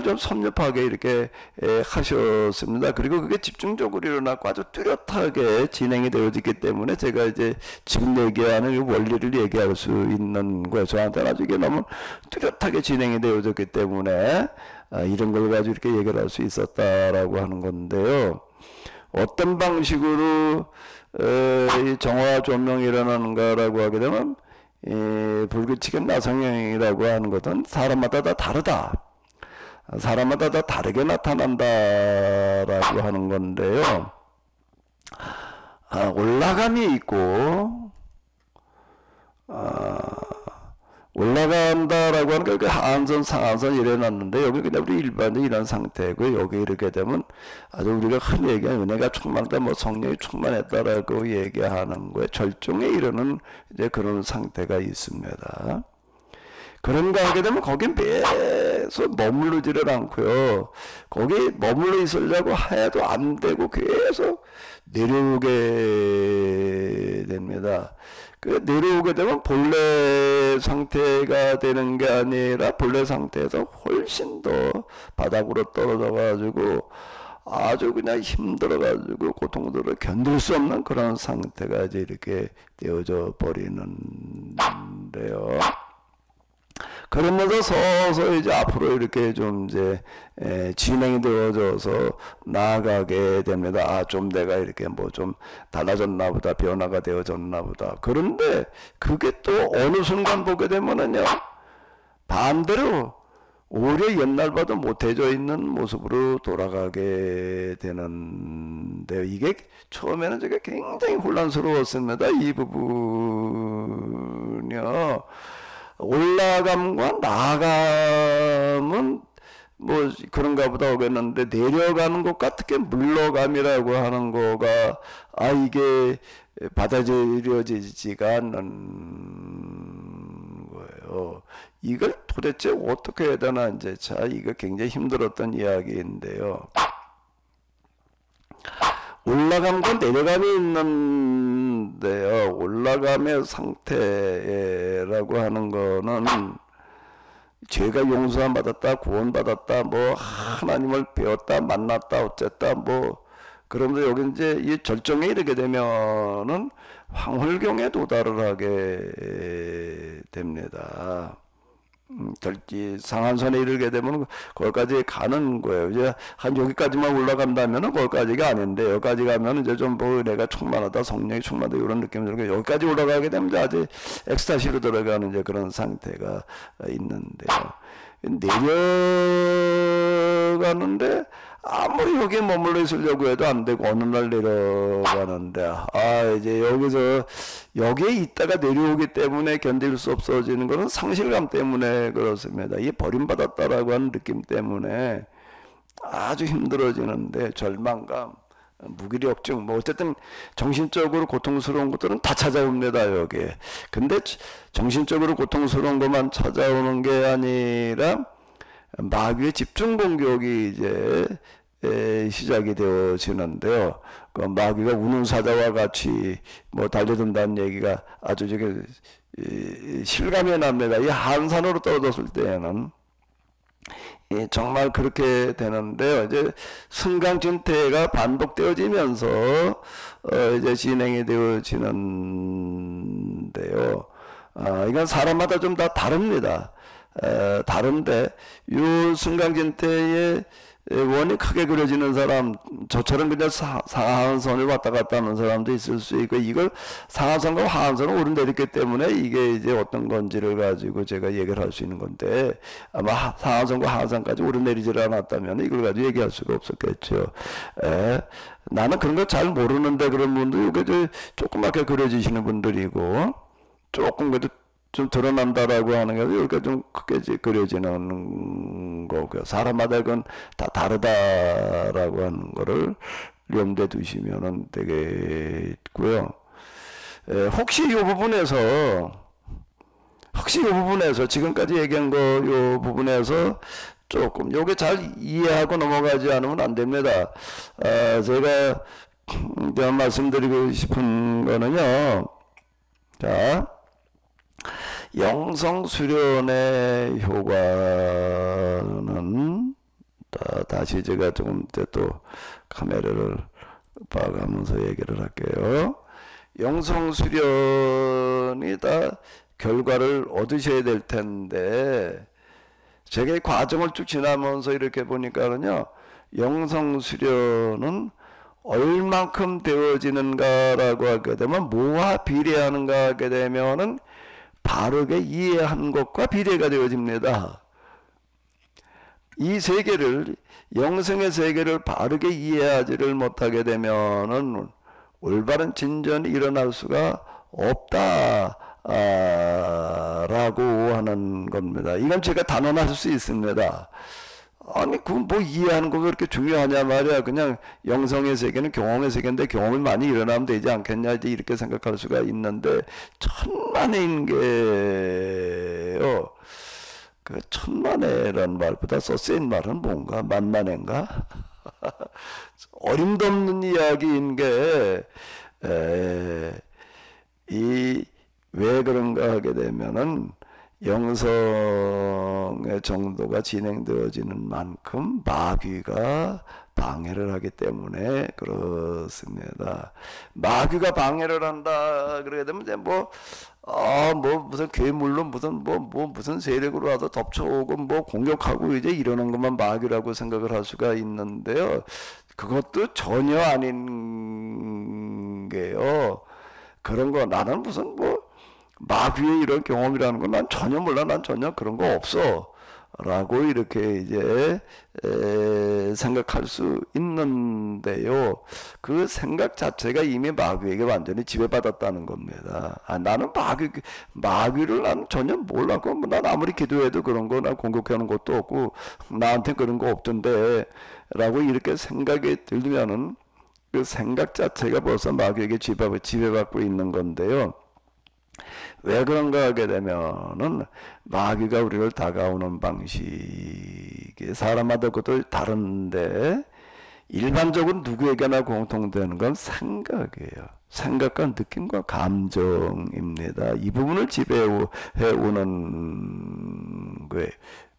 좀 섭렵하게 이렇게 하셨습니다. 그리고 그게 집중적으로 일어나고 아주 뚜렷하게 진행이 되어지기 때문에 제가 이제 지금 얘기하는 이 원리를 얘기할 수 있는 거예요. 저한테는 아주 이게 너무 뚜렷하게 진행이 되어졌기 때문에 이런 걸 가지고 이렇게 얘기를 할 수 있었다라고 하는 건데요. 어떤 방식으로 이 정화 조명이 일어나는가라고 하게 되면 불규칙한 나성형이라고 하는 것은 사람마다 다 다르다. 사람마다 다 다르게 나타난다라고 하는 건데요. 올라감이 있고, 올라간다라고 하는 게 하한선, 상한선 이래놨는데, 여기 그냥 우리 일반적인 이런 상태고, 여기 이렇게 되면 아주 우리가 흔히 얘기하는 은혜가 충만하다, 뭐 성령이 충만했다라고 얘기하는 거에 절정에 이르는 이제 그런 상태가 있습니다. 그런가 하게 되면 거긴 계속 머무르지를 않고요. 거기 머물러 있으려고 해도 안 되고 계속 내려오게 됩니다. 그 내려오게 되면 본래 상태가 되는 게 아니라 본래 상태에서 훨씬 더 바닥으로 떨어져 가지고 아주 그냥 힘들어 가지고 고통들을 견딜 수 없는 그런 상태가 이제 이렇게 되어져 버리는데요. 그러면서 서서히 이제 앞으로 이렇게 좀 이제 진행이 되어져서 나아가게 됩니다. 좀 내가 이렇게 뭐 좀 달라졌나 보다, 변화가 되어졌나 보다. 그런데 그게 또 어느 순간 보게 되면은요, 반대로 오히려 옛날보다 못해져 있는 모습으로 돌아가게 되는데, 이게 처음에는 제가 굉장히 혼란스러웠습니다. 이 부분이요. 올라감과 나감은 뭐 그런가 보다 하겠는데, 내려가는 것과 특히 물러감이라고 하는 거가 이게 받아들여지지가 않는 거예요. 이걸 도대체 어떻게 해야 되나, 이제 이거 굉장히 힘들었던 이야기인데요. 올라감과 내려감이 있는데요. 올라감의 상태라고 하는 거는 죄가 용서함 받았다, 구원 받았다, 뭐 하나님을 배웠다, 만났다, 어쨌다, 뭐 그러면서 여기 이제 이 절정에 이르게 되면은 황홀경에 도달을 하게 됩니다. 상한선에 이르게 되면 거기까지 가는 거예요. 이제 한 여기까지만 올라간다면은 거기까지가 아닌데, 여기까지 가면 이제 좀 뭐 내가 충만하다, 성령이 충만하다 이런 느낌이 들고, 여기까지 올라가게 되면 아주 엑스타시로 들어가는 이제 그런 상태가 있는데요. 내려가는데 아무리 여기에 머물러 있으려고 해도 안 되고, 어느 날 내려가는데 이제 여기서 여기에 있다가 내려오기 때문에 견딜 수 없어지는 것은 상실감 때문에 그렇습니다. 이게 버림받았다라고 하는 느낌 때문에 아주 힘들어지는데, 절망감, 무기력증, 뭐 어쨌든 정신적으로 고통스러운 것들은 다 찾아옵니다, 여기에. 근데 정신적으로 고통스러운 것만 찾아오는 게 아니라 마귀의 집중 공격이 이제 시작이 되어지는데요. 그 마귀가 우는 사자와 같이 뭐 달려든다는 얘기가 아주 저게 실감이 납니다. 이 한산으로 떨어졌을 때에는 정말 그렇게 되는데요. 이제 승강진퇴가 반복되어지면서 이제 진행이 되어지는데요. 이건 사람마다 좀 다 다릅니다. 다른데, 요 승강진퇴의 원이 크게 그려지는 사람, 저처럼 그냥 상하선을 왔다 갔다 하는 사람도 있을 수 있고, 이걸 상하선과 하하선을 오르내렸기 때문에 이게 이제 어떤 건지를 가지고 제가 얘기를 할 수 있는 건데, 아마 상하선과 하하선까지 오르내리질 않았다면 이걸 가지고 얘기할 수가 없었겠죠. 나는 그런 거 잘 모르는데, 그런 분들, 이게 조그맣게 그려지시는 분들이고, 조금 그래도 좀 드러난다라고 하는 게 이렇게 좀 크게 그려지는 거고요. 사람마다 그건 다 다르다라고 하는 거를 염두에 두시면 되겠고요. 혹시 이 부분에서 지금까지 얘기한 거 이 부분에서 조금 요게 잘 이해하고 넘어가지 않으면 안 됩니다. 제가 말씀드리고 싶은 거는요. 자, 영성 수련의 효과는, 다시 제가 조금 또 카메라를 봐가면서 얘기를 할게요. 영성 수련이 다 결과를 얻으셔야 될 텐데, 제가 이 과정을 쭉 지나면서 이렇게 보니까는요, 영성 수련은 얼만큼 되어지는가라고 하게 되면, 뭐와 비례하는가 하게 되면은 바르게 이해한 것과 비례가 되어집니다. 이 세계를, 영성의 세계를 바르게 이해하지를 못하게 되면은 올바른 진전이 일어날 수가 없다 라고 하는 겁니다. 이건 제가 단언할 수 있습니다. 아니 그건 뭐 이해하는 거가 그렇게 중요하냐 말이야. 그냥 영성의 세계는 경험의 세계인데 경험이 많이 일어나면 되지 않겠냐, 이제 이렇게 생각할 수가 있는데, 천만에인 게요. 그 천만에란 말보다 써쓰인 말은 뭔가, 만만해인가? 어림도 없는 이야기인 게, 왜 그런가 하게 되면은, 영성의 정도가 진행되어지는 만큼 마귀가 방해를 하기 때문에 그렇습니다. 마귀가 방해를 한다 그러게 되면 이제 뭐 무슨 괴물로 무슨 세력으로 와서 덮쳐오고 뭐 공격하고 이제 이러는 것만 마귀라고 생각을 할 수가 있는데요. 그것도 전혀 아닌 게요. 그런 거 나는 무슨 뭐 마귀의 이런 경험이라는 건 난 전혀 몰라. 난 전혀 그런 거 없어. 라고 이렇게 이제 생각할 수 있는데요. 그 생각 자체가 이미 마귀에게 완전히 지배받았다는 겁니다. 나는 마귀를 난 전혀 몰랐고, 난 아무리 기도해도 그런 거 난 공격하는 것도 없고, 나한테 그런 거 없던데, 라고 이렇게 생각이 들면은 그 생각 자체가 벌써 마귀에게 지배받고 있는 건데요. 왜 그런가 하게 되면은 마귀가 우리를 다가오는 방식이 사람마다 그것도 다른데 일반적으로 누구에게나 공통되는 건 생각이에요. 생각과 느낌과 감정입니다. 이 부분을 지배해 오는 거예요.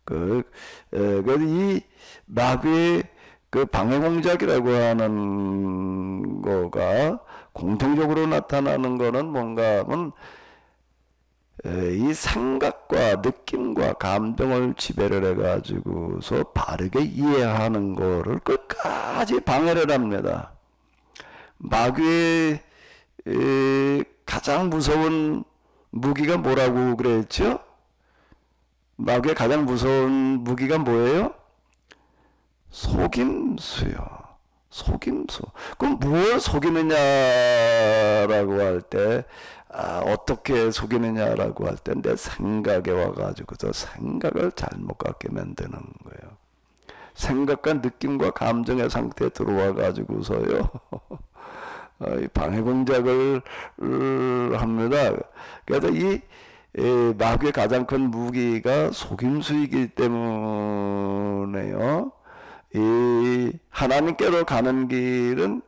그래서 이 마귀의 그 방해공작이라고 하는 거가 공통적으로 나타나는 거는 뭔가 하면 이 생각과 느낌과 감정을 지배를 해가지고서 바르게 이해하는 거를 끝까지 방해를 합니다. 마귀의 가장 무서운 무기가 뭐라고 그랬죠? 마귀의 가장 무서운 무기가 뭐예요? 속임수요. 속임수. 그럼 뭘 속이느냐라고 할 때, 어떻게 속이느냐라고 할 때 내 생각에 와가지고서 생각을 잘못 갖게 만드는 거예요. 생각과 느낌과 감정의 상태에 들어와가지고서요. 방해 공작을 합니다. 그래서 이 마귀의 가장 큰 무기가 속임수이기 때문에요. 이 하나님께로 가는 길은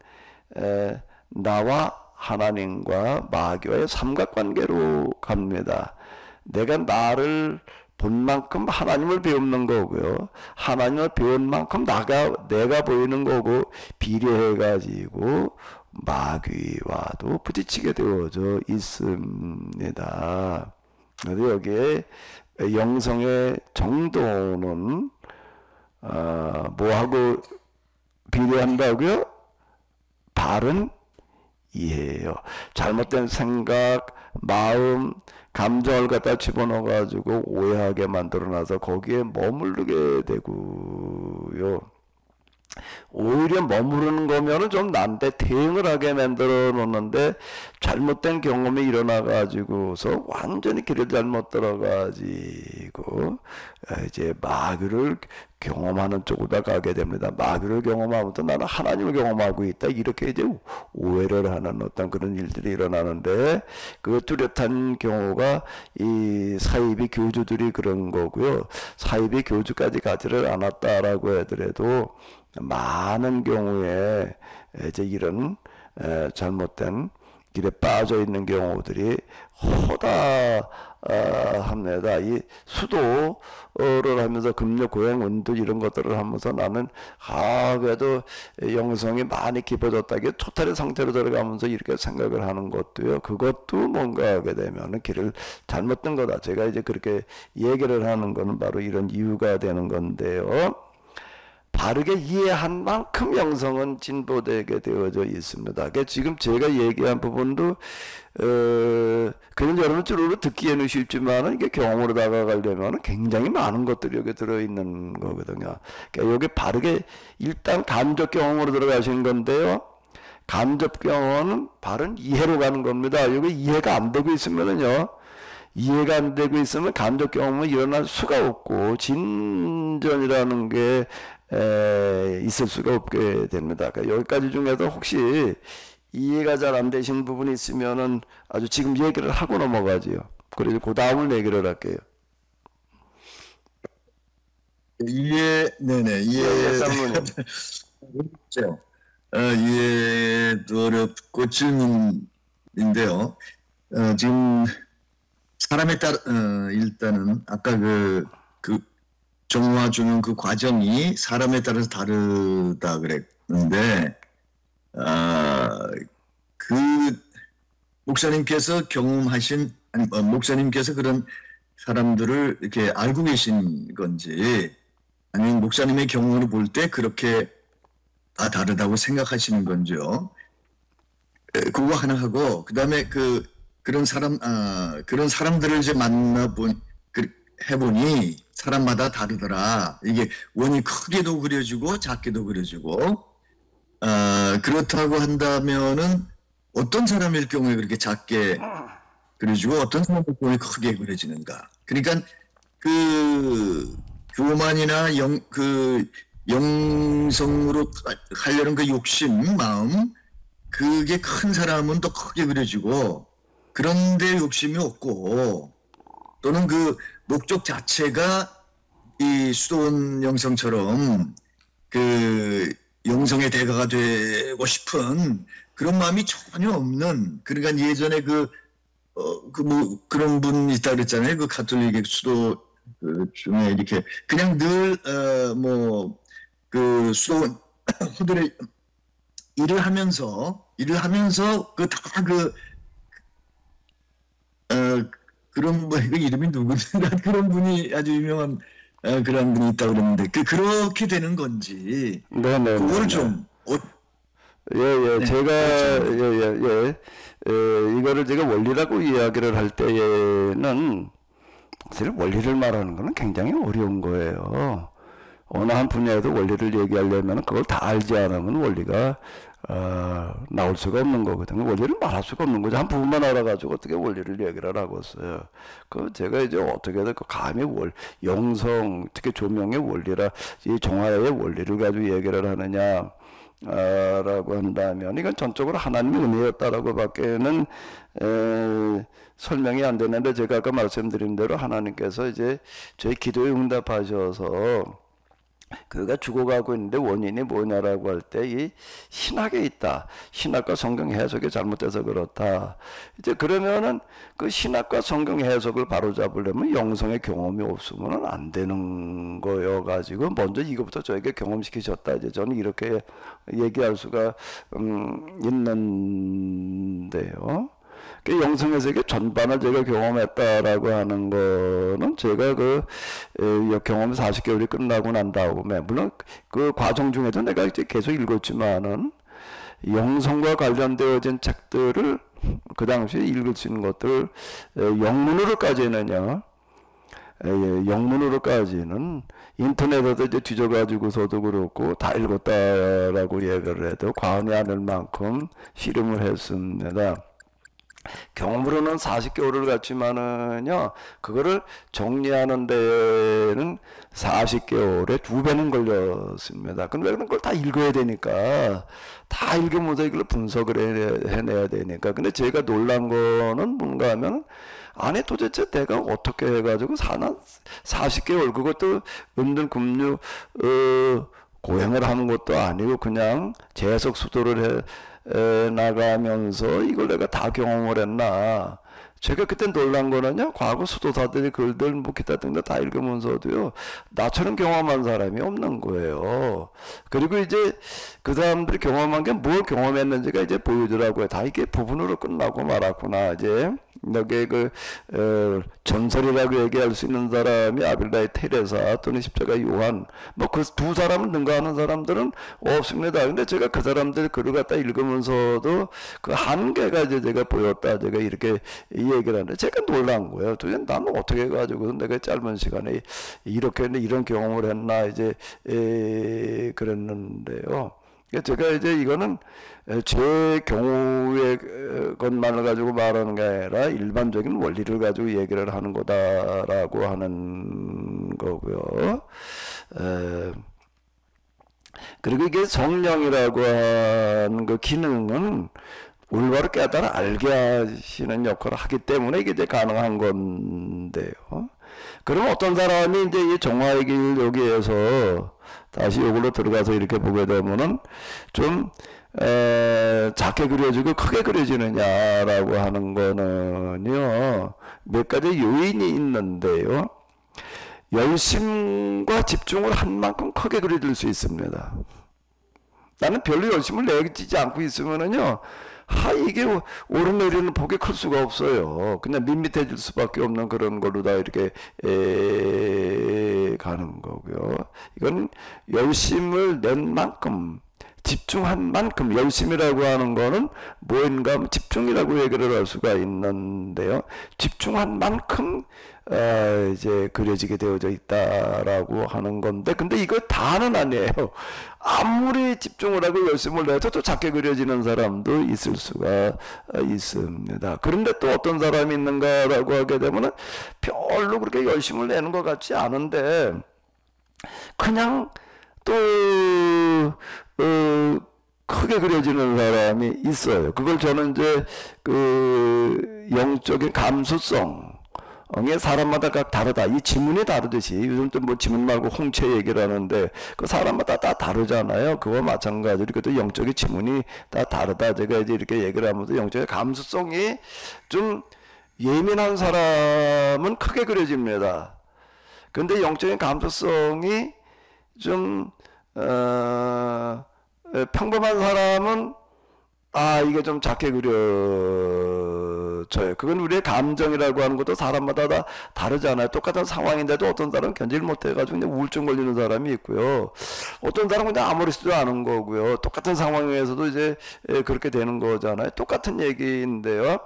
나와 하나님과 마귀와의 삼각관계로 갑니다. 내가 나를 본 만큼 하나님을 배우는 거고요. 하나님을 배운 만큼 내가 보이는 거고, 비례해가지고 마귀와도 부딪히게 되어져 있습니다. 그래서 여기에 영성의 정도는 뭐하고 비례한다고요? 바른 이해예요. 잘못된 생각, 마음, 감정을 갖다 집어넣어가지고 오해하게 만들어놔서 거기에 머무르게 되고요. 오히려 머무르는 거면은 좀 난데 대응을 하게 만들어 놓는데 잘못된 경험이 일어나 가지고서 완전히 길을 잘못 들어가지고 이제 마귀를 경험하는 쪽으로 가게 됩니다. 마귀를 경험하면서 나는 하나님을 경험하고 있다, 이렇게 이제 오해를 하는 어떤 그런 일들이 일어나는데, 그 뚜렷한 경우가 이 사이비 교주들이 그런 거고요. 사이비 교주까지 가지를 않았다라고 하더라도 많은 경우에 이제 이런 잘못된 길에 빠져 있는 경우들이 허다합니다. 이 수도를 하면서 금요 고행 운동 이런 것들을 하면서 나는 그래도 영성이 많이 깊어졌다기에 토탈의 상태로 들어가면서 이렇게 생각을 하는 것도요. 그것도 뭔가 하게 되면 길을 잘못된 거다. 제가 이제 그렇게 얘기를 하는 거는 바로 이런 이유가 되는 건데요. 바르게 이해한 만큼 영성은 진보되게 되어져 있습니다. 그러니까 지금 제가 얘기한 부분도 그냥 여러분 주로 듣기에는 쉽지만 이게 경험으로 다가가려면 굉장히 많은 것들이 여기 들어있는 거거든요. 그러니까 여기 바르게 일단 간접 경험으로 들어가신 건데요. 간접 경험은 바른 이해로 가는 겁니다. 여기 이해가 안 되고 있으면은요. 이해가 안 되고 있으면 간접 경험은 일어날 수가 없고 진전이라는 게 있을 수가 없게 됩니다. 그러니까 여기까지 중에서 혹시 이해가 잘 안 되신 부분이 있으면은 아주 지금 얘기를 하고 넘어가지요. 그래서 그 다음을 얘기를 할게요. 네네, 이해도 어렵고 질문인데요. 지금 사람에 따라 일단은 아까 그 정화 주는 그 과정이 사람에 따라서 다르다 그랬는데, 그 목사님께서 목사님께서 그런 사람들을 이렇게 알고 계신 건지, 아니면 목사님의 경우를 볼 때 그렇게 다 다르다고 생각하시는 건지요. 그거 하나 하고, 그 다음에 그런 사람들을 이제 만나본, 해보니 사람마다 다르더라. 이게 원이 크게도 그려지고 작게도 그려지고, 그렇다고 한다면은 어떤 사람일 경우에 그렇게 작게 그려지고 어떤 사람일 경우에 크게 그려지는가. 그러니까 그 교만이나 영성으로 가려는 그 욕심, 마음, 그게 큰 사람은 또 크게 그려지고, 그런데 욕심이 없고, 또는 그 목적 자체가 이 수도원 영성처럼 그 영성의 대가가 되고 싶은 그런 마음이 전혀 없는, 그러니까 예전에 그런 분 있다 그랬잖아요. 그 가톨릭의 수도 중에 이렇게 그냥 늘 그 수도원 호들의 일을 하면서 그런 그 이름이 누구지? 그런 분이 아주 유명한 그런 분이 있다고 그랬는데 그렇게 되는 건지 네네. 그걸 좀 예, 네, 제가, 그렇죠. 이거를 제가 원리라고 이야기를 할 때에는, 사실 원리를 말하는 거는 굉장히 어려운 거예요. 어느 한 분야에도 원리를 얘기하려면 그걸 다 알지 않으면 원리가, 나올 수가 없는 거거든요. 원리를 말할 수가 없는 거죠. 한 부분만 알아가지고 어떻게 원리를 얘기를 하고 있어요. 제가 이제 어떻게든 감히 영성, 특히 조명의 원리라, 이 종화의 원리를 가지고 얘기를 하느냐, 라고 한다면 이건 전적으로 하나님의 은혜였다라고 밖에는 설명이 안 되는데, 제가 아까 말씀드린 대로 하나님께서 이제 저희 기도에 응답하셔서 그가 죽어가고 있는데 원인이 뭐냐라고 할 때 이 신학에 있다. 신학과 성경 해석이 잘못돼서 그렇다. 이제 그러면은 그 신학과 성경 해석을 바로잡으려면 영성의 경험이 없으면 안 되는 거여가지고 먼저 이것부터 저에게 경험시키셨다. 이제 저는 이렇게 얘기할 수가 있는데요. 그 영성의 세계 전반을 제가 경험했다라고 하는 거는 제가 경험 40개월이 끝나고 난 다음에, 물론 그 과정 중에도 내가 이제 계속 읽었지만은 영성과 관련되어진 책들을 그 당시에 읽을 수 있는 것들 영문으로까지는요. 영문으로까지는 인터넷에도 이제 뒤져가지고서도 그렇고 다 읽었다라고 얘기를 해도 과언이 아닐 만큼 씨름을 했습니다. 경험으로는 40개월을 갔지만은요, 그거를 정리하는 데는 40개월에 2배는 걸렸습니다. 근데 그걸 다 읽어야 되니까, 다 읽으면서 이걸 분석을 해내야 되니까. 근데 제가 놀란 거는 뭔가 하면, 아니 도대체 내가 어떻게 해가지고 40개월, 그것도 은둔금류 고행을 하는 것도 아니고 그냥 재해석 수도를 나가면서 이걸 내가 다 경험을 했나. 제가 그때 놀란 거는요, 과거 수도사들이 글들 뭐 기타 등등 다 읽으면서도요, 나처럼 경험한 사람이 없는 거예요. 그리고 이제 그 사람들이 경험한 게 뭘 경험했는지가 이제 보여주라고요. 다 이게 부분으로 끝나고 말았구나. 이제 여기에 전설이라고 얘기할 수 있는 사람이 아빌라의 테레사 또는 십자가 요한, 뭐 그 두 사람을 능가하는 사람들은 없습니다. 근데 제가 그 사람들 글을 갖다 읽으면서도 그 한계가 이제 제가 보였다. 제가 이렇게 얘기를 하는데 제가 놀란 거예요. 도대체 나는 어떻게 해가지고 내가 짧은 시간에 이렇게 이런 경험을 했나 이제 그랬는데요. 제가 이제 이거는 제 경우의 것만을 가지고 말하는 게 아니라 일반적인 원리를 가지고 얘기를 하는 거다라고 하는 거고요. 그리고 이게 성령이라고 하는 그 기능은 올바로 깨달아 알게 하시는 역할을 하기 때문에 이게 이제 가능한 건데요. 그럼 어떤 사람이 이제 이 정화의 길 여기에서 다시 요걸로 들어가서 이렇게 보게 되면은 좀 작게 그려지고 크게 그려지느냐라고 하는 거는요, 몇 가지 요인이 있는데요. 열심과 집중을 한 만큼 크게 그려질 수 있습니다. 나는 별로 열심을 내지 않고 있으면은요, 이게 오르내리는 폭이 클 수가 없어요. 그냥 밋밋해질 수밖에 없는 그런 걸로 다 이렇게 가는 거고요. 이건 열심을 낸 만큼 집중한 만큼, 열심이라고 하는 거는 뭐인가 집중이라고 얘기를 할 수가 있는데요. 집중한 만큼 이제 그려지게 되어져 있다라고 하는 건데, 근데 이거 다는 아니에요. 아무리 집중을 하고 열심을 해도 또 작게 그려지는 사람도 있을 수가 있습니다. 그런데 또 어떤 사람이 있는가라고 하게 되면은 별로 그렇게 열심을 내는 것 같지 않은데 그냥 또 크게 그려지는 사람이 있어요. 그걸 저는 이제 그 영적인 감수성, 사람마다 각 다르다. 이 지문이 다르듯이 요즘 또 뭐 지문 말고 홍채 얘기를 하는데 그 사람마다 다 다르잖아요. 그거 마찬가지로 그것도 영적인 지문이 다 다르다. 제가 이제 이렇게 얘기를 하면서 영적인 감수성이 좀 예민한 사람은 크게 그려집니다. 근데 영적인 감수성이 좀 평범한 사람은 이게 좀 작게 그려져요. 그건 우리의 감정이라고 하는 것도 사람마다 다 다르잖아요. 똑같은 상황인데도 어떤 사람은 견디를 못해가지고 그냥 우울증 걸리는 사람이 있고요. 어떤 사람은 그냥 아무렇지도 않은 거고요. 똑같은 상황에서도 이제 그렇게 되는 거잖아요. 똑같은 얘기인데요.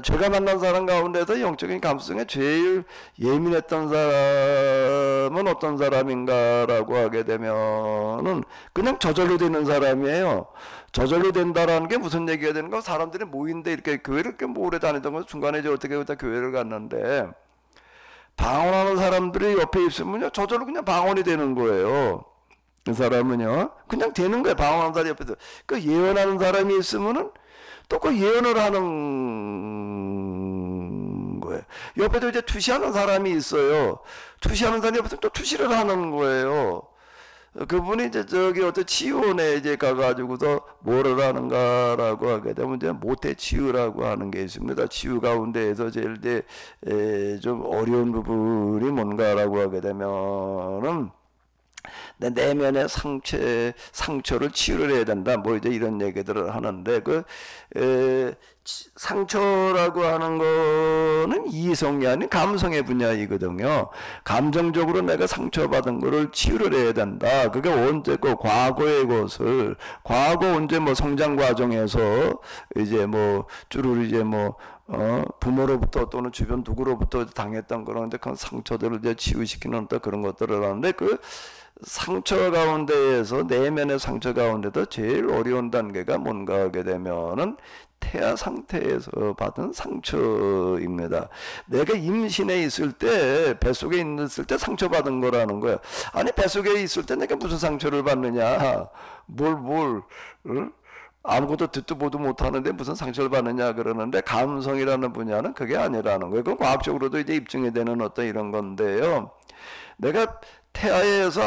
제가 만난 사람 가운데서 영적인 감수성에 제일 예민했던 사람은 어떤 사람인가라고 하게 되면은 그냥 저절로 되는 사람이에요. 저절로 된다라는 게 무슨 얘기가 되는가? 사람들이 모인데 이렇게 교회를 이렇게 오래 다니던 거 중간에 이제 어떻게 교회를 갔는데 방언하는 사람들이 옆에 있으면요 저절로 그냥 방언이 되는 거예요. 그 사람은요 그냥 되는 거예요. 방언하는 사람 옆에서 그 예언하는 사람이 있으면은 또 그 예언을 하는 거예요. 옆에도 이제 투시하는 사람이 있어요. 투시하는 사람이 옆에서 또 투시를 하는 거예요. 그분이 이제 저기 어떤 치유원에 이제 가가지고서 뭐를 하는가라고 하게 되면 이제 모태 치유라고 하는 게 있습니다. 치유 가운데에서 제일 이제 좀 어려운 부분이 뭔가라고 하게 되면은 내 내면의 상처를 치유를 해야 된다. 뭐 이제 이런 얘기들을 하는데 상처라고 하는 거는 이성이 아닌 감성의 분야이거든요. 감정적으로 내가 상처받은 거를 치유를 해야 된다. 그게 언제고 과거의 것을 과거 언제 뭐 성장 과정에서 이제 뭐 주로 이제 뭐 부모로부터 또는 주변 누구로부터 당했던 그런데 그 상처들을 이제 치유시키는 어떤 그런 것들을 하는데 그 상처 가운데에서 내면의 상처 가운데도 제일 어려운 단계가 뭔가 하게 되면은 태아 상태에서 받은 상처입니다. 내가 임신해 있을 때 뱃속에 있을 때 상처받은 거라는 거야. 아니 뱃속에 있을 때 내가 무슨 상처를 받느냐? 아무것도 듣도 보도 못하는데 무슨 상처를 받느냐 그러는데 감성이라는 분야는 그게 아니라는 거예요. 그건 과학적으로도 이제 입증이 되는 어떤 이런 건데요. 내가 태아에서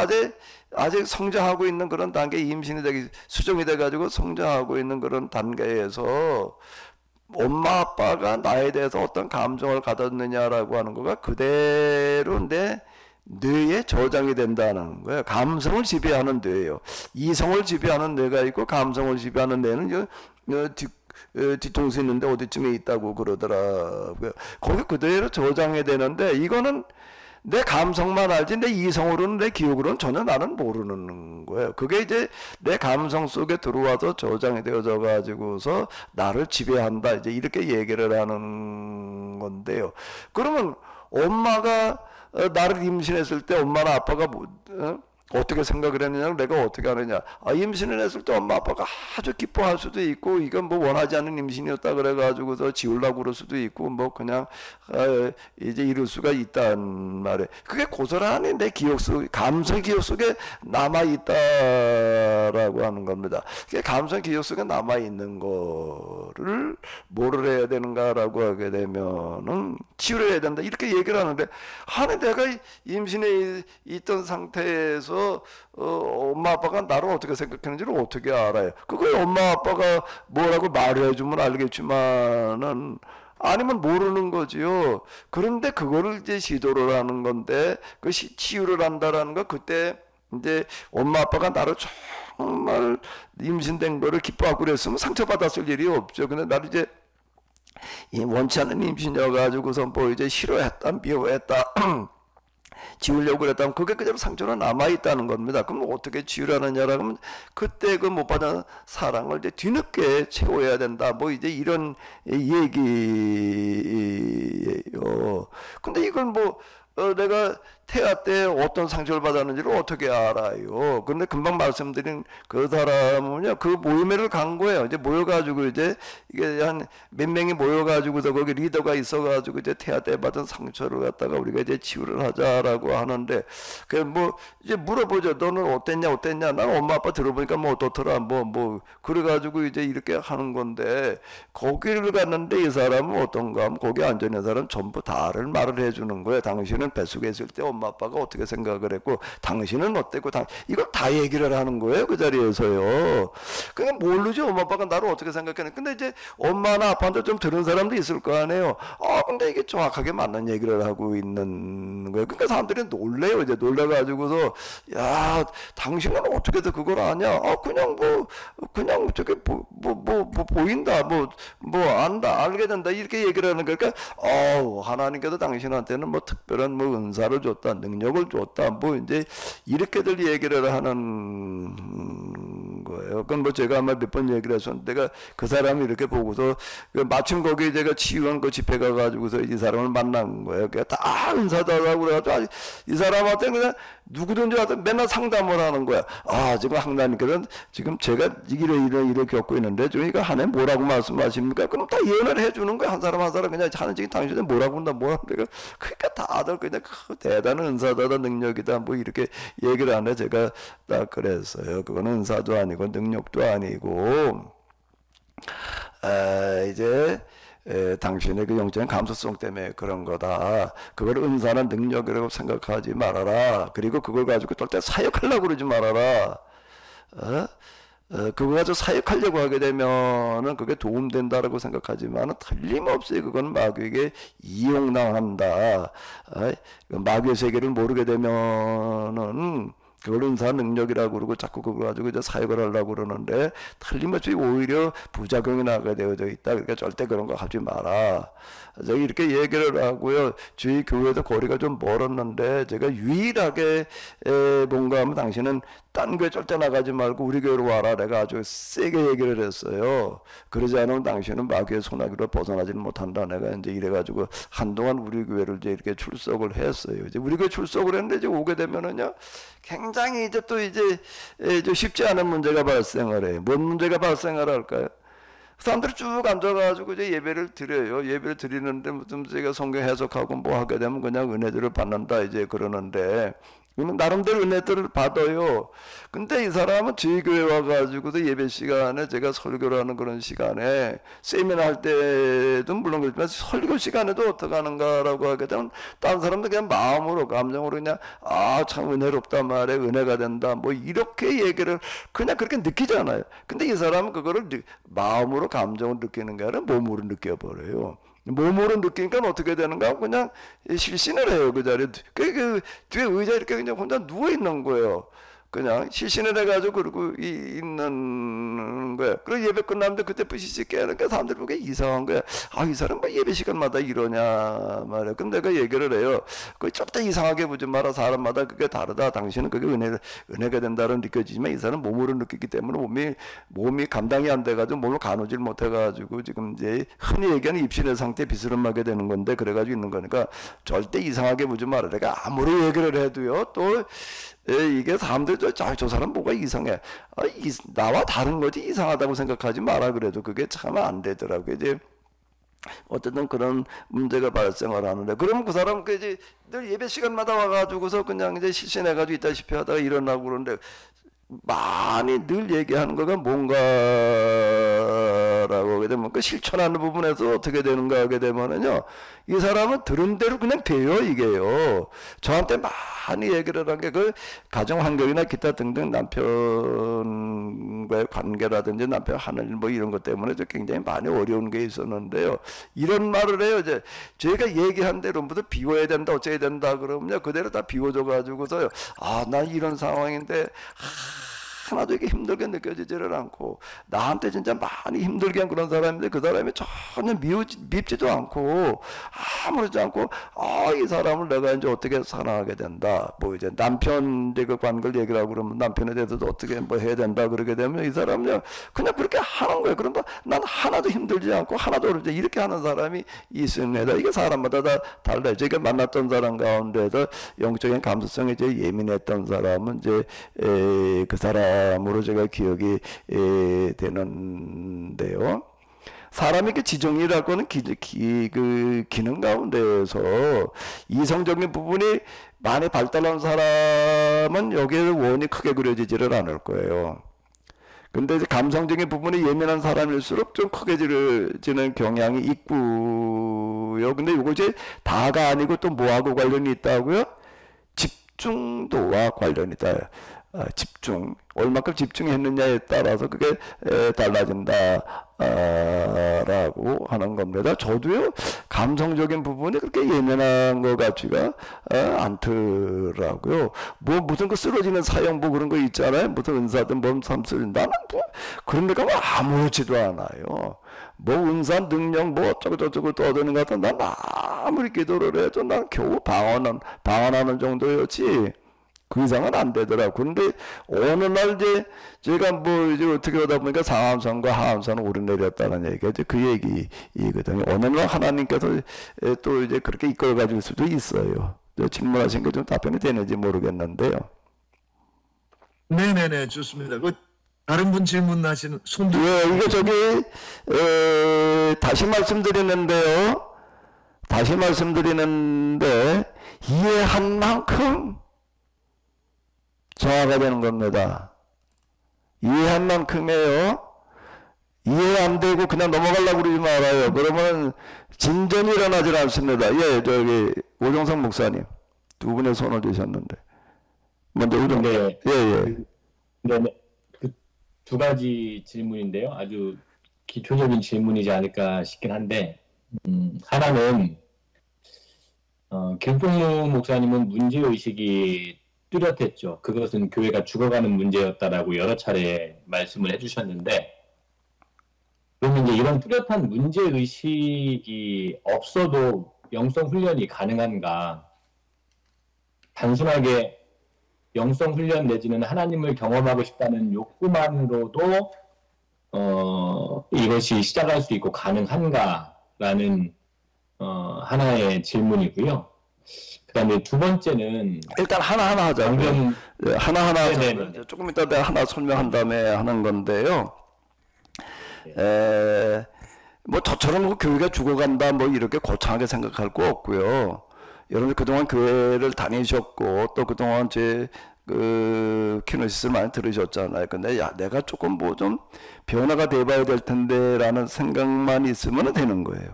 아직 성장하고 있는 그런 단계, 임신이 되기 수정이 돼가지고 성장하고 있는 그런 단계에서 엄마 아빠가 나에 대해서 어떤 감정을 가졌느냐라고 하는 거가 그대로 내 뇌에 저장이 된다는 거예요. 감성을 지배하는 뇌예요. 이성을 지배하는 뇌가 있고 감성을 지배하는 뇌는 뒤통수 있는데 어디쯤에 있다고 그러더라고요. 거기 그대로 저장이 되는데 이거는 내 감성만 알지 내 이성으로는 내 기억으로는 전혀 나는 모르는 거예요. 그게 이제 내 감성 속에 들어와서 저장이 되어져 가지고서 나를 지배한다 이제 이렇게 얘기를 하는 건데요. 그러면 엄마가 나를 임신했을 때 엄마나 아빠가 어떻게 생각을 했느냐, 내가 어떻게 하느냐. 임신을 했을 때 엄마 아빠가 아주 기뻐할 수도 있고, 이건 뭐 원하지 않는 임신이었다 그래가지고서 지우려고 그럴 수도 있고, 뭐 그냥 이제 이럴 수가 있단 말이에요. 그게 고스란히 내 기억 속, 감성 기억 속에 남아 있다라고 하는 겁니다. 그게 감성 기억 속에 남아 있는 거를 뭐를 해야 되는가라고 하게 되면은 치유를 해야 된다 이렇게 얘기를 하는데, 아니 내가 임신해 있던 상태에서 엄마 아빠가 나를 어떻게 생각하는지를 어떻게 알아요? 그걸 엄마 아빠가 뭐라고 말을 해주면 알겠지만은 아니면 모르는 거지요. 그런데 그거를 이제 시도를 하는 건데 그 치유를 한다라는 거 그때 이제 엄마 아빠가 나를 정말 임신된 거를 기뻐하고 그랬으면 상처받았을 일이 없죠. 근데 나를 이제 원치 않는 임신이어가지고서 뭐 이제 싫어했다 미워했다 지우려고 그랬다면 그게 그대로 상처로 남아있다는 겁니다. 그럼 어떻게 지우라느냐라고 하면 그때 그 못 받은 사랑을 이제 뒤늦게 채워야 된다. 뭐 이제 이런 얘기예요. 근데 이걸 뭐 내가 태아 때 어떤 상처를 받았는지를 어떻게 알아요? 근데 금방 말씀드린 그 사람은요, 그 모임회를 간 거예요. 이제 모여가지고 이제 이게 한 몇 명이 모여가지고서 거기 리더가 있어가지고 이제 태아 때 받은 상처를 갖다가 우리가 이제 치유를 하자라고 하는데, 그 뭐 이제 물어보죠. 너는 어땠냐? 난 엄마 아빠 들어보니까 뭐 어떻더라, 뭐 그래가지고 이제 이렇게 하는 건데, 거기를 갔는데 이 사람은 어떤가 하면 거기 앉아 있는 사람 전부 다를 말을 해주는 거예요. 당신은 뱃속에 있을 때 엄마 아빠가 어떻게 생각을 했고 당신은 어땠고 이걸 다 얘기를 하는 거예요. 그 자리에서요. 그냥 모르죠. 엄마 아빠가 나를 어떻게 생각했는지. 근데 이제 엄마나 아빠한테 좀 들은 사람도 있을 거 아니에요. 근데 이게 정확하게 맞는 얘기를 하고 있는 거예요. 그러니까 사람들이 놀래요. 이제 놀래가지고서 야, 당신은 어떻게 해서 그걸 아냐? 그냥 저게 보인다. 안다. 알게 된다. 이렇게 얘기를 하는 거니까 하나님께서 당신한테는 뭐 특별한 뭐 은사를 줬다, 능력을 줬다, 뭐 이제 이렇게들 얘기를 하는 거예요. 그건 뭐 제가 아마 몇 번 얘기를 했었는데, 내가 그 사람이 이렇게 보고서 마침 거기 제가 치유한 그 집회 가가지고서 이 사람을 만난 거예요. 그러니까 다 은사다라고 그래가지고 이 사람한테 그냥 누구든지 와서 맨날 상담을 하는 거야. 지금 하나님께서는 지금 제가 이래 겪고 있는데 지금 이거 하나님 뭐라고 말씀하십니까? 그럼 다 예언을 해주는 거야. 한 사람 그냥 하는 지금 당신은 뭐라고 한다, 그러니까 다들 그냥 대단한 은사다, 능력이다, 뭐 이렇게 얘기를 하는데 제가 딱 그랬어요. 그거는 은사도 아니고 능력도 아니고 이제 당신의 그 영적인 감수성 때문에 그런 거다. 그걸 은사나 능력이라고 생각하지 말아라. 그리고 그걸 가지고 절대 사역하려고 그러지 말아라. 그거 가지고 사역하려고 하게 되면은 그게 도움된다라고 생각하지만은 틀림없이 그건 마귀에게 이용당한다. 마귀의 세계를 모르게 되면은 그걸 은사 능력이라고 그러고 자꾸 그걸 가지고 이제 사역을 하려고 그러는데 틀림없이 오히려 부작용이 나게 되어져 있다. 그러니까 절대 그런 거 하지 마라. 제가 이렇게 얘기를 하고요. 저희 교회도 거리가 좀 멀었는데 제가 유일하게 뭔가 하면 당신은 딴 교회 절대 나가지 말고 우리 교회로 와라. 내가 아주 세게 얘기를 했어요. 그러지 않으면 당신은 마귀의 소나기로 벗어나지는 못한다. 내가 이제 이래가지고 한동안 우리 교회를 이제 이렇게 출석을 했어요. 이제 우리 교회 출석을 했는데 이제 오게 되면은요, 굉장히 이제 또 이제 쉽지 않은 문제가 발생을 해요. 뭔 문제가 발생을 할까요? 사람들이 쭉 앉아가지고 이제 예배를 드려요. 예배를 드리는데 무슨 제가 성경 해석하고 뭐 하게 되면 그냥 은혜들을 받는다 이제 그러는데, 나름대로 은혜들을 받아요. 근데 이 사람은 저희 교회 와가지고도 예배 시간에 제가 설교를 하는 그런 시간에 세미나 할 때도 물론 그렇지만 설교 시간에도 어떻게 하는가라고 하게 되면 다른 사람도 그냥 마음으로 감정으로 그냥 참 은혜롭단 말이야, 은혜가 된다, 뭐 이렇게 얘기를 그냥 그렇게 느끼잖아요. 근데 이 사람은 그거를 마음으로 감정을 느끼는 게 아니라 몸으로 느껴버려요. 몸으로 느끼니까 어떻게 되는가? 그냥 실신을 해요. 그 자리에. 그 뒤에 의자에 이렇게 그냥 혼자 누워있는 거예요. 그냥 실신을 해가지고 그러고 있는 거야. 그리고 예배 끝나는데 그때 부시시 깨니까 사람들이 보기에 이상한 거야. 이 사람 뭐 예배 시간마다 이러냐 말이야. 근데 내가 얘기를 해요. 그 절대 이상하게 보지 마라. 사람마다 그게 다르다. 당신은 그게 은혜가 된다는 느껴지지만 이 사람은 몸으로 느끼기 때문에 몸이 감당이 안 돼가지고 몸을 가누질 못해가지고 지금 이제 흔히 얘기하는 입신의 상태 비스름하게 되는 건데, 그래가지고 있는 거니까 절대 이상하게 보지 마라. 내가 아무리 얘기를 해도요, 또 이게 사람들이 저 사람 뭐가 이상해. 나와 다른 거지 이상하다고 생각하지 마라. 그래도 그게 참 안 되더라고요. 이제 어쨌든 그런 문제가 발생을 하는데, 그러면 그 사람 이제 늘 예배 시간마다 와가지고서 그냥 이제 실신해가지고 있다시피 하다가 일어나고 그러는데, 많이 늘 얘기하는 거가 뭔가라고 하게 되면 그 실천하는 부분에서 어떻게 되는가 하게 되면은요, 이 사람은 들은 대로 그냥 돼요. 이게요. 저한테 많이 얘기를 한 게 그 가정 환경이나 기타 등등 남편과의 관계라든지 남편 하는 일 뭐 이런 것 때문에 굉장히 많이 어려운 게 있었는데요. 이런 말을 해요. 이제 저희가 얘기한 대로 모두 비워야 된다, 어째야 된다 그러면요, 그대로 다 비워줘 가지고서요, 난 이런 상황인데 하나도 이게 힘들게 느껴지지를 않고, 나한테 진짜 많이 힘들게 한 그런 사람인데 그 사람이 전혀 밉지도 않고 아무렇지 않고 이 사람을 내가 이제 어떻게 사랑하게 된다. 뭐 이제 남편 그 관계를 얘기를 하고 그러면 남편에 대해서도 어떻게 뭐 해야 된다 그러게 되면 이 사람은 그냥 그렇게 하는 거예요. 그러면 난 하나도 힘들지 않고 하나도 어렵지 이렇게 하는 사람이 있습니다. 이게 사람마다 다 달라요. 제가 만났던 사람 가운데서 영적인 감수성이 이제 예민했던 사람은 이제 그 사람으로 제가 기억이 되는데요. 사람의 그 지정이라고는 그 기능 가운데에서 이성적인 부분이 많이 발달한 사람은 여기에 원이 크게 그려지지를 않을 거예요. 근데 이제 감성적인 부분이 예민한 사람일수록 좀 크게 지는 경향이 있고요. 근데 이거 이제 다가 아니고 또 뭐하고 관련이 있다고요? 집중도와 관련이 있다. 집중, 얼마큼 집중했느냐에 따라서 그게 달라진다 라고 하는 겁니다. 저도요 감성적인 부분이 그렇게 예민한 것 같지가 않더라고요. 뭐 무슨 그 쓰러지는 사형부 그런 거 있잖아요. 무슨 은사든 뭔 삼쓰는 나는 뭐 그런 데가 뭐 아무렇지도 않아요. 뭐 은사 능력 뭐 어쩌고 저쩌고 떠드는 것 같은 난 아무리 기도를 해도 난 겨우 방언하는 정도였지 그 이상은 안 되더라고. 그런데 어느 날 이제 제가 뭐 이제 어떻게 하다 보니까 상암산과 하암산은 오르내렸다는 얘기가 이제 그 얘기거든요. 어느 날 하나님께서 또 이제 그렇게 이끌어 가질 수도 있어요. 질문하신 게 좀 답변이 되는지 모르겠는데요. 네네네, 좋습니다. 그 다른 분 질문하시는 손 들고. 예, 이거 저기 다시 말씀드리는데 이해한 만큼 정화가 되는 겁니다. 이해한 만큼이에요. 이해 안 되고 그냥 넘어가려고 그러지 말아요. 그러면 진전이 일어나질 않습니다. 예, 저기 오정성 목사님 두 분의 손을 드셨는데 먼저 오정성. 네. 예. 네, 그 두 가지 질문인데요. 아주 기초적인 질문이지 않을까 싶긴 한데, 하나는 김풍무 목사님은 문제의식이 뚜렷했죠. 그것은 교회가 죽어가는 문제였다라고 여러 차례 말씀을 해주셨는데, 그러면 이제 이런 뚜렷한 문제의식이 없어도 영성훈련이 가능한가? 단순하게 영성훈련 내지는 하나님을 경험하고 싶다는 욕구만으로도 이것이 시작할 수 있고 가능한가라는 하나의 질문이고요. 그 다음에 두 번째는 일단 하나하나 하자. 하나하나 하자. 조금 이따 내가 하나 설명한 다음에 하는 건데요. 뭐 저처럼 뭐 교회가 죽어간다 뭐 이렇게 거창하게 생각할 거 없고요. 여러분 그동안 교회를 다니셨고 또 그동안 제 그 키노시스를 많이 들으셨잖아요. 근데 야 내가 조금 뭐 좀 변화가 돼봐야 될 텐데라는 생각만 있으면 되는 거예요.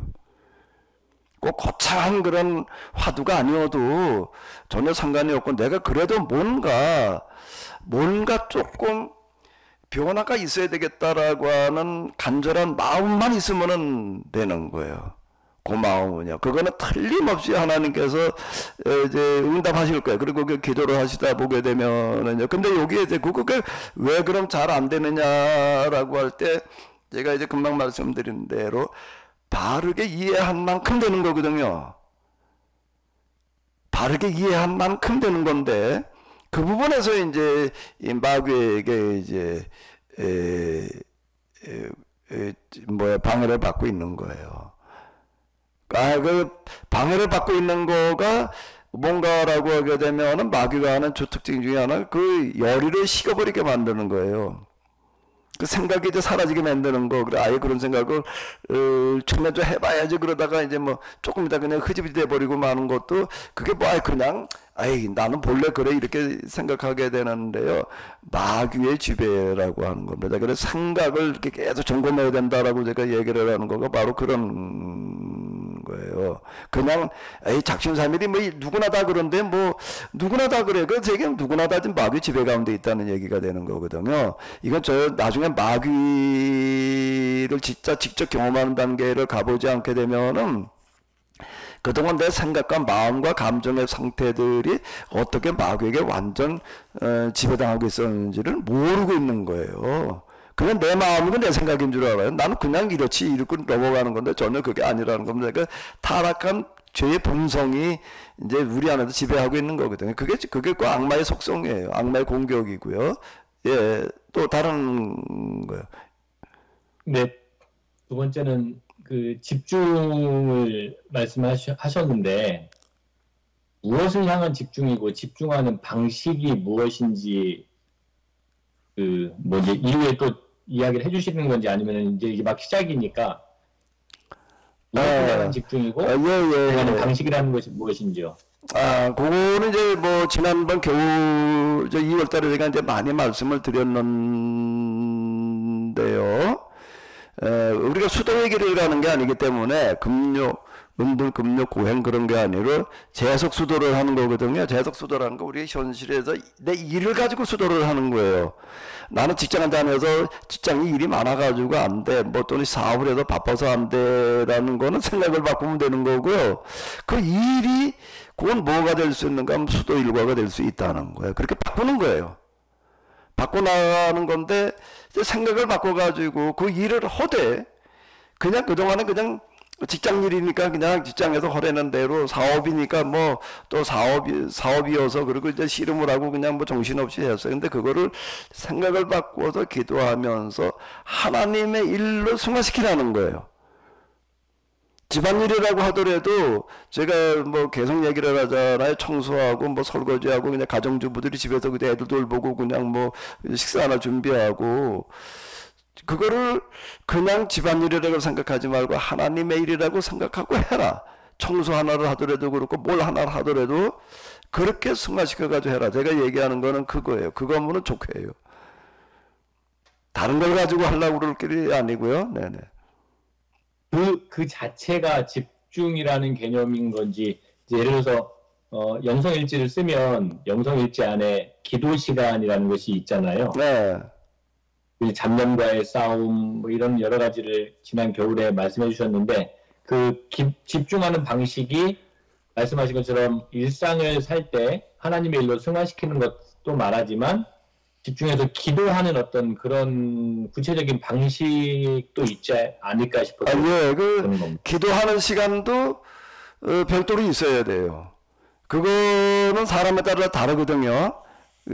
꼭 거창한 그런 화두가 아니어도 전혀 상관이 없고 내가 그래도 뭔가 조금 변화가 있어야 되겠다라고 하는 간절한 마음만 있으면 되는 거예요. 그 마음은요. 그거는 틀림없이 하나님께서 이제 응답하실 거예요. 그리고 그 기도를 하시다 보게 되면은요. 근데 여기에 이제 그게 왜 그럼 잘 안 되느냐라고 할 때 제가 이제 금방 말씀드린 대로 바르게 이해한 만큼 되는 거거든요. 바르게 이해한 만큼 되는 건데 그 부분에서 이제 이 마귀에게 이제 방해를 받고 있는 거예요. 그 방해를 받고 있는 거가 뭔가라고 하게 되면은 마귀가 하는 주특징 중에 하나 그 열의를 식어버리게 만드는 거예요. 그 생각이 이제 사라지게 만드는 거. 그래 아예 그런 생각을 처음에 좀 해봐야지 그러다가 이제 뭐 조금 이따 그냥 흐지부지 돼버리고 마는 것도 그게 뭐 그냥 나는 본래 그래 이렇게 생각하게 되는데요. 마귀의 지배라고 하는 겁니다. 그래서 생각을 이렇게 계속 점검해야 된다라고 제가 얘기를 하는 거가 바로 그런 거예요. 그냥 작심삼일이 뭐 누구나 다 그런데 뭐 누구나 다 그래. 그 세계 누구나 다 마귀 지배 가운데 있다는 얘기가 되는 거거든요. 이건 저 나중에 마귀를 진짜 직접 경험하는 단계를 가보지 않게 되면은 그동안 내 생각과 마음과 감정의 상태들이 어떻게 마귀에게 완전 지배당하고 있었는지를 모르고 있는 거예요. 그냥 내 마음이고 내 생각인 줄 알아요. 나는 그냥 이렇고 넘어가는 건데 전혀 그게 아니라는 겁니다. 그러니까 타락한 죄의 본성이 이제 우리 안에도 지배하고 있는 거거든요. 그게 그 악마의 속성이에요. 악마의 공격이고요. 예, 또 다른 거요. 네, 두 번째는 그 집중을 말씀하셨는데 무엇을 향한 집중이고 집중하는 방식이 무엇인지 그 뭐지 이후에 또 이야기를 해주시는 건지 아니면 이제 이게 막 시작이니까 무엇을 향한 집중이고 하는 방식이라는 것이 무엇인지요? 그거는 이제 뭐 지난번 겨울 2월 달에 제가 이제 많이 말씀을 드렸는데요. 우리가 수도의 길을 가는 게 아니기 때문에 음들, 금욕, 고행 그런 게 아니라 재석 수도를 하는 거거든요. 재석 수도라는 거 우리 현실에서 내 일을 가지고 수도를 하는 거예요. 나는 직장을 다녀서 직장이 일이 많아가지고 안 돼. 뭐 또는 사업을 해서 바빠서 안 돼라는 거는 생각을 바꾸면 되는 거고요. 그 일이 그건 뭐가 될 수 있는가 하면 수도 일과가 될 수 있다는 거예요. 그렇게 바꾸는 거예요. 바꿔 나가는 건데 이제 생각을 바꿔가지고 그 일을 하되 그냥 그동안은 그냥 직장 일이니까 그냥 직장에서 하려는 대로 사업이니까 뭐 또 사업이어서 그리고 이제 씨름을 하고 그냥 뭐 정신없이 했어요. 근데 그거를 생각을 바꿔서 기도하면서 하나님의 일로 승화시키라는 거예요. 집안일이라고 하더라도 제가 뭐 계속 얘기를 하잖아요. 청소하고 뭐 설거지하고 그냥 가정주부들이 집에서 그냥 애들 돌보고 그냥 뭐 식사 하나 준비하고 그거를 그냥 집안일이라고 생각하지 말고 하나님의 일이라고 생각하고 해라. 청소 하나를 하더라도 그렇고 뭘 하나를 하더라도 그렇게 승화시켜가지고 해라. 제가 얘기하는 거는 그거예요. 그거면 좋게요. 다른 걸 가지고 하려고 그럴 길이 아니고요. 네네. 그 자체가 집중이라는 개념인 건지, 이제 예를 들어서 영성일지를 쓰면 영성일지 안에 기도 시간이라는 것이 있잖아요. 네. 잡념과의 싸움 뭐 이런 여러 가지를 지난 겨울에 말씀해 주셨는데 그 집중하는 방식이 말씀하신 것처럼 일상을 살 때 하나님의 일로 승화시키는 것도 말하지만 집중해서 기도하는 어떤 그런 구체적인 방식도 있지 않을까 싶어서 예, 기도하는 시간도 별도로 있어야 돼요. 그거는 사람에 따라 다르거든요.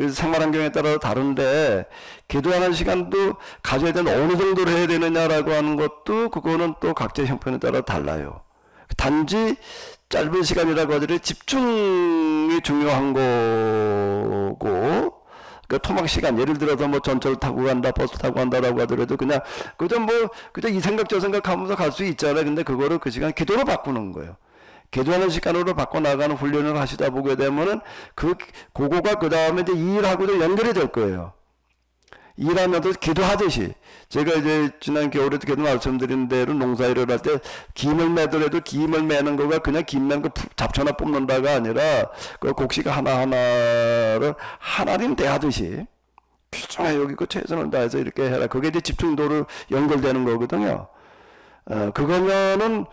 생활 환경에 따라 다른데 기도하는 시간도 가져야 되는 어느 정도로 해야 되느냐라고 하는 것도 그거는 또 각자 형편에 따라 달라요. 단지 짧은 시간이라고 하더라도 집중이 중요한 거고 그 토막 시간 예를 들어서 뭐 전철 타고 간다 버스 타고 간다라고 하더라도 그냥 그저 이 생각 저 생각하면서 갈 수 있잖아요. 근데 그거를 그 시간 기도로 바꾸는 거예요. 기도하는 시간으로 바꿔나가는 훈련을 하시다 보게 되면은 그거가 그 다음에 이제 일하고도 연결이 될 거예요. 일하면서 기도하듯이. 제가 이제 지난 겨울에도 계속 말씀드린 대로 농사일을 할 때 김을 매더라도 김을 매는 거가 그냥 김 맨 거 잡초나 뽑는다가 아니라 그 곡식 하나하나를 하나님 대하듯이 귀중해 여기 그 최선을 다해서 이렇게 해라. 그게 이제 집중도로 연결되는 거거든요. 그거면은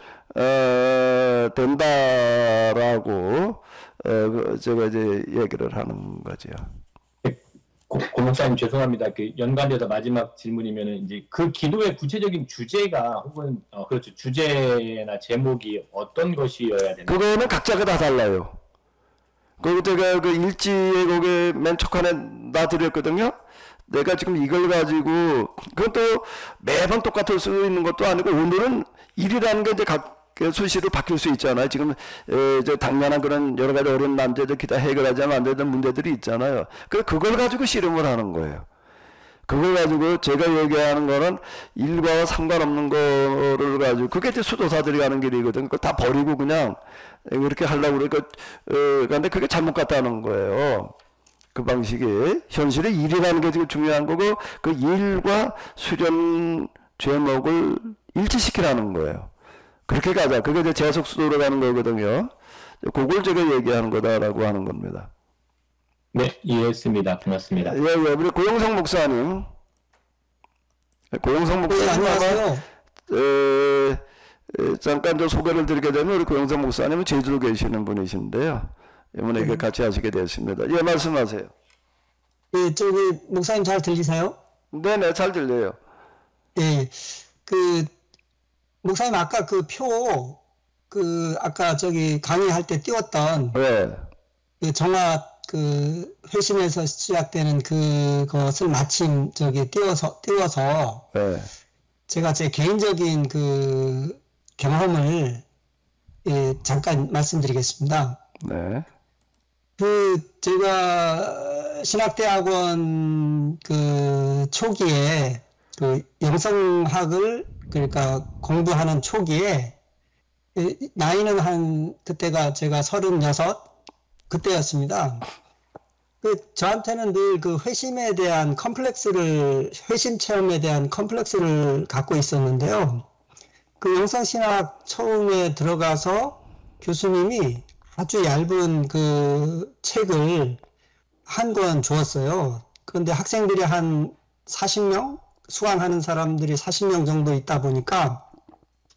된다라고 제가 이제 얘기를 하는 거죠. 고 목사님 죄송합니다. 그 연관돼서 마지막 질문이면은 이제 그 기도의 구체적인 주제가 혹은 그렇죠 주제나 제목이 어떤 것이어야 되나? 그거는 각자가 다 달라요. 그리고 제가 그 일지에 거기 맨 척안에 놔드렸거든요. 내가 지금 이걸 가지고 그건 또 매번 똑같을 수 있는 것도 아니고 오늘은 일이라는 게 이제 수시로 바뀔 수 있잖아요. 지금 이제 당면한 그런 여러 가지 어려운 난제들 기타 해결하자면 안 되는 문제들이 있잖아요. 그걸 가지고 씨름을 하는 거예요. 그걸 가지고 제가 얘기하는 거는 일과 상관없는 거를 가지고 그게 이제 수도사들이 가는 길이거든. 그거 다 버리고 그냥 이렇게 하려고 그러니까 근데 그게 잘못 같다는 거예요. 그 방식이 현실의 일이라는 게 지금 중요한 거고 그 일과 수련 제목을 일치시키라는 거예요. 그렇게 가자. 그게 이제 재석수도로 가는 거거든요. 그걸 제가 얘기하는 거다라고 하는 겁니다. 네, 이해했습니다. 고맙습니다. 예, 우리 고영성 목사님. 고영성 목사님 안녕하세요. 잠깐 좀 소개를 드리게 되면 우리 고영성 목사님은 제주도 계시는 분이신데요. 이번에 같이 하시게 되었습니다. 예, 말씀하세요. 예, 저기 목사님 잘 들리세요? 네네, 잘 들려요. 예, 목사님 아까 그 표 그 아까 저기 강의할 때 띄웠던 네. 그 정화 그 회심에서 시작되는 그것을 마침 저기 띄워서 네. 제가 제 개인적인 그 경험을 잠깐 말씀드리겠습니다. 네. 그 제가 신학대학원 그 초기에 그 영성학을 그러니까 공부하는 초기에 나이는 한 그때가 제가 36 그때였습니다. 그 저한테는 늘 그 회심에 대한 회심 체험에 대한 컴플렉스를 갖고 있었는데요. 그 영성신학 처음에 들어가서 교수님이 아주 얇은 그 책을 한 권 주었어요. 그런데 학생들이 한 40명? 수강하는 사람들이 40명 정도 있다 보니까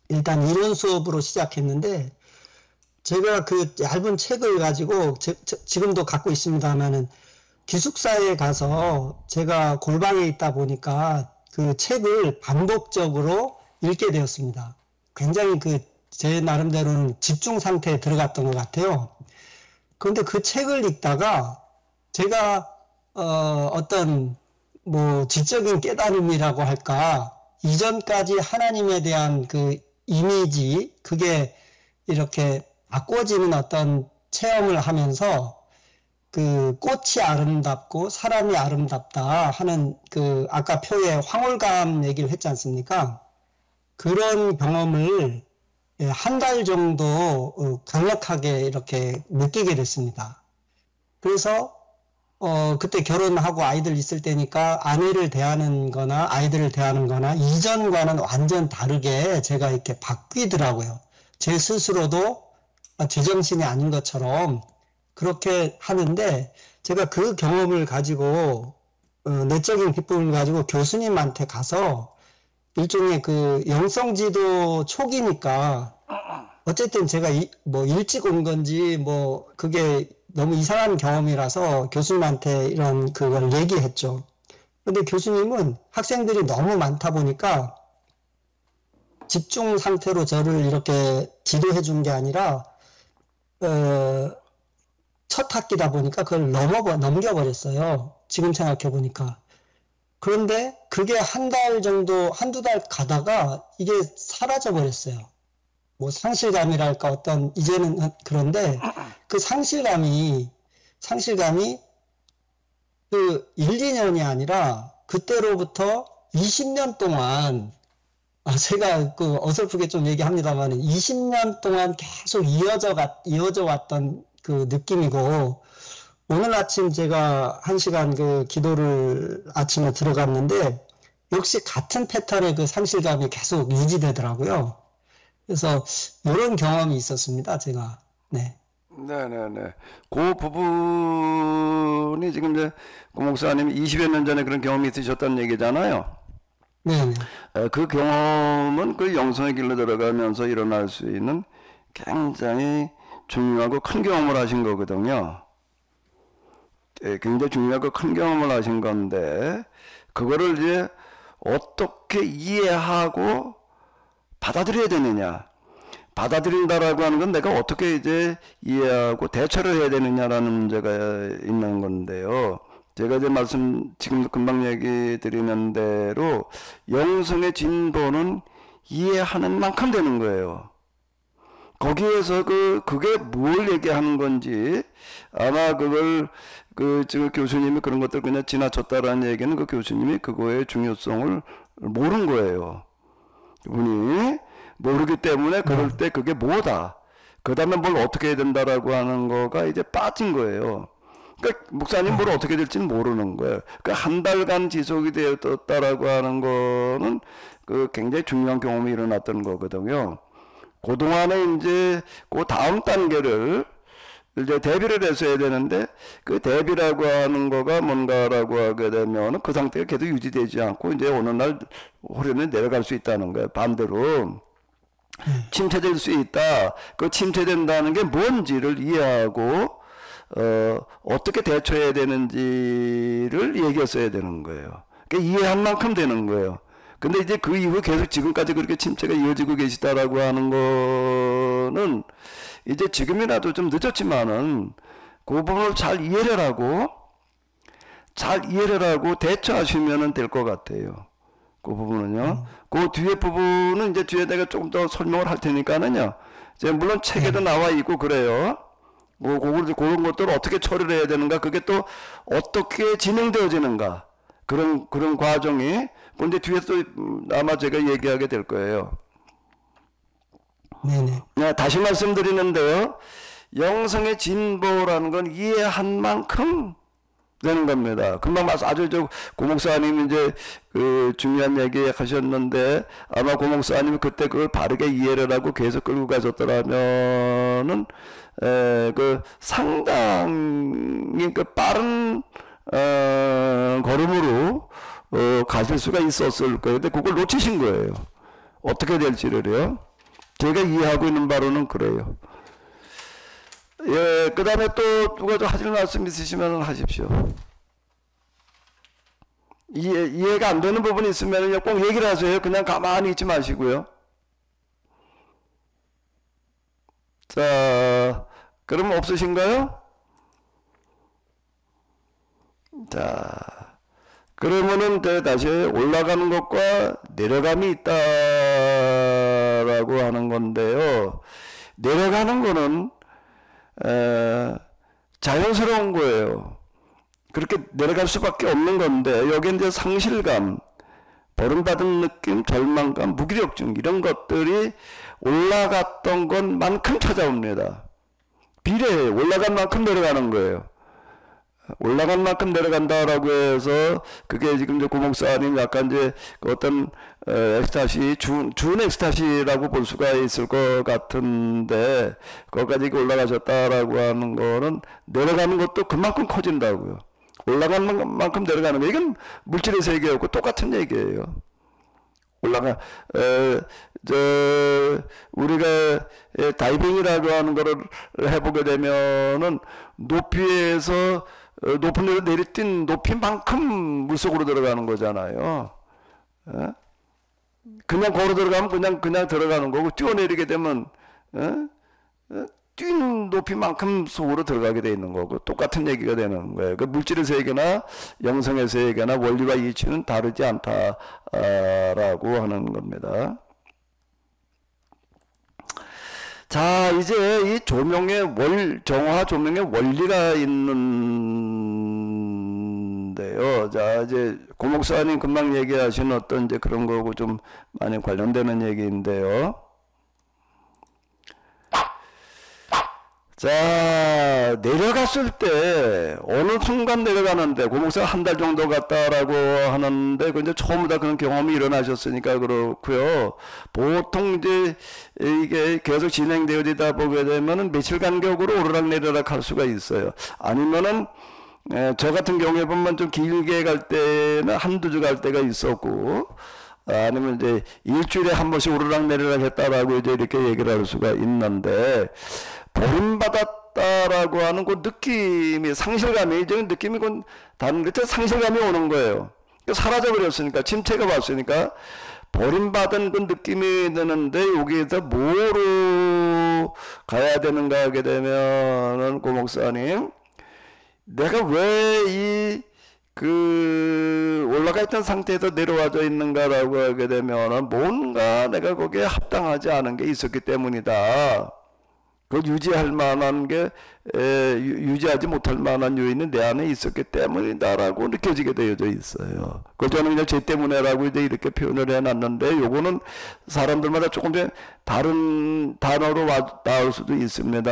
일단 이론 수업으로 시작했는데 제가 그 얇은 책을 가지고 지금도 갖고 있습니다만은 기숙사에 가서 제가 골방에 있다 보니까 그 책을 반복적으로 읽게 되었습니다. 굉장히 제 나름대로는 집중 상태에 들어갔던 것 같아요. 그런데 그 책을 읽다가 제가 어떤 뭐 지적인 깨달음이라고 할까, 이전까지 하나님에 대한 그 이미지, 그게 이렇게 바꿔지는 어떤 체험을 하면서 그 꽃이 아름답고 사람이 아름답다 하는 그 아까 표의 황홀감 얘기를 했지 않습니까? 그런 경험을 한 달 정도 강력하게 이렇게 느끼게 됐습니다. 그래서 그때 결혼하고 아이들 있을 때니까 아내를 대하는 거나 아이들을 대하는 거나 이전과는 완전 다르게 제가 이렇게 바뀌더라고요. 제 스스로도 제정신이 아닌 것처럼 그렇게 하는데 제가 그 경험을 가지고 내적인 기쁨을 가지고 교수님한테 가서 일종의 그 영성지도 초기니까 어쨌든 제가 뭐 일찍 온 건지 뭐 그게 너무 이상한 경험이라서 교수님한테 이런 그걸 얘기했죠. 근데 교수님은 학생들이 너무 많다 보니까 집중 상태로 저를 이렇게 지도해 준 게 아니라 첫 학기다 보니까 그걸 넘겨버렸어요. 지금 생각해 보니까. 그런데 그게 한 달 정도, 한두 달 가다가 이게 사라져 버렸어요. 뭐 상실감이랄까 어떤, 이제는 그런데 그 상실감이 그 1, 2년이 아니라 그때로부터 20년 동안, 제가 그 어설프게 좀 얘기합니다만 20년 동안 계속 이어져 왔던 그 느낌이고, 오늘 아침 제가 1시간 그 기도를 아침에 들어갔는데 역시 같은 패턴의 그 상실감이 계속 유지되더라고요. 그래서 이런 경험이 있었습니다, 제가. 네. 네네네. 그 부분이 지금 이제 고 목사님이 20여 년 전에 그런 경험이 있으셨다는 얘기잖아요. 네. 그 경험은 그 영성의 길로 들어가면서 일어날 수 있는 굉장히 중요하고 큰 경험을 하신 거거든요. 굉장히 중요하고 큰 경험을 하신 건데, 그거를 이제 어떻게 이해하고 받아들여야 되느냐. 받아들인다라고 하는 건 내가 어떻게 이제 이해하고 대처를 해야 되느냐라는 문제가 있는 건데요. 제가 이제 지금 금방 얘기 드리는 대로 영성의 진보는 이해하는 만큼 되는 거예요. 거기에서 그게 뭘 얘기하는 건지, 아마 그걸 지금 교수님이 그런 것들 그냥 지나쳤다라는 얘기는 그 교수님이 그거의 중요성을 모른 거예요. 그분이 모르기 때문에 그럴 때 그게 뭐다, 그 다음에 뭘 어떻게 해야 된다라고 하는 거가 이제 빠진 거예요. 그러니까 목사님 뭘 어떻게 될지는 모르는 거예요. 그러니까 한 달간 지속이 되었다라고 하는 거는 그 굉장히 중요한 경험이 일어났던 거거든요. 그동안에 이제 그 다음 단계를 이제 대비를 해서 해야 되는데, 그 대비라고 하는 거가 뭔가라고 하게 되면 그 상태가 계속 유지되지 않고 이제 어느 날 호련히 내려갈 수 있다는 거예요. 반대로 침체될 수 있다. 그 침체된다는 게 뭔지를 이해하고 어떻게 대처해야 되는지를 얘기했어야 되는 거예요. 그러니까 이해한 만큼 되는 거예요. 근데 이제 그 이후 계속 지금까지 그렇게 침체가 이어지고 계시다라고 하는 거는 이제 지금이라도 좀 늦었지만은 그 부분을 잘 이해를 하고 대처하시면 될 것 같아요. 그 부분은요. 그 뒤에 부분은 이제 뒤에 내가 조금 더 설명을 할 테니까는요. 이제 물론 책에도 나와 있고 그래요. 그런 것들을 어떻게 처리를 해야 되는가, 그게 또 어떻게 진행되어지는가, 그런 과정이, 근데 뒤에서 아마 제가 얘기하게 될 거예요. 네네. 네, 다시 말씀드리는데요. 영성의 진보라는 건 이해한 만큼 되는 겁니다. 금방 아주 고목사님 이제 그 중요한 얘기 하셨는데, 아마 고목사님이 그때 그걸 바르게 이해를 하고 계속 끌고 가셨더라면은 그 상당히 그 빠른 걸음으로 가실 수가 있었을 거예요. 근데 그걸 놓치신 거예요. 어떻게 될지를요. 제가 이해하고 있는 바로는 그래요. 예, 그 다음에 또 누가 좀 하실 말씀 있으시면 하십시오. 이해가 안 되는 부분이 있으면 꼭 얘기를 하세요. 그냥 가만히 있지 마시고요. 자, 그럼 없으신가요? 자, 그러면은 다시 올라가는 것과 내려감이 있다라고 하는 건데요. 내려가는 거는 자연스러운 거예요. 그렇게 내려갈 수밖에 없는 건데, 여기 이제 상실감, 버림받은 느낌, 절망감, 무기력증, 이런 것들이 올라갔던 것만큼 찾아옵니다. 비례해요. 올라간 만큼 내려가는 거예요. 올라간 만큼 내려간다라고 해서, 그게 지금 이제 고목사님 약간 이제 그 어떤 엑스타시, 준 엑스타시라고 볼 수가 있을 것 같은데, 거기까지 올라가셨다라고 하는 거는 내려가는 것도 그만큼 커진다고요. 올라가는 만큼 내려가는 거. 이건 물질의 세계였고 똑같은 얘기예요. 우리가 다이빙이라고 하는 거를 해보게 되면은 높이에서 높은 데로 내리뛴 높이만큼 물속으로 들어가는 거잖아요. 그냥 걸어 들어가면 그냥 들어가는 거고, 뛰어내리게 되면 뛴 높이만큼 속으로 들어가게 돼 있는 거고, 똑같은 얘기가 되는 거예요. 그 물질의 세계나 영성의 세계나 원리와 이치는 다르지 않다라고 하는 겁니다. 자, 이제 이 정화 조명의 원리가 있는데요. 자, 이제 고목사님 금방 얘기하신 어떤 이제 그런 거고 좀 많이 관련되는 얘기인데요. 자, 내려갔을 때 어느 순간 내려가는데, 고목사가 한 달 정도 갔다라고 하는데, 그 이제 처음부터 그런 경험이 일어나셨으니까 그렇고요. 보통 이제 이게 계속 진행되어지다 보게 되면은 며칠 간격으로 오르락내리락 할 수가 있어요. 아니면은 저 같은 경우에 보면 좀 길게 갈 때는 한두 주 갈 때가 있었고, 아니면 이제 일주일에 한 번씩 오르락내리락 했다라고 이제 이렇게 얘기를 할 수가 있는데, 버림받았다라고 하는 그 느낌이, 상실감이, 이제 느낌이 그 다른 게 상실감이 오는 거예요. 사라져버렸으니까, 침체가 왔으니까 버림받은 그 느낌이 드는데, 여기에서 뭐로 가야 되는가 하게 되면은, 고목사님, 내가 왜 올라가 있던 상태에서 내려와져 있는가라고 하게 되면은, 뭔가 내가 거기에 합당하지 않은 게 있었기 때문이다. 그걸 유지할 만한 게, 유지하지 못할 만한 요인은 내 안에 있었기 때문이다라고 느껴지게 되어져 있어요. 그걸 저는 그냥 쟤 때문에라고 이제 이렇게 표현을 해놨는데, 요거는 사람들마다 조금 다른 단어로 나올 수도 있습니다.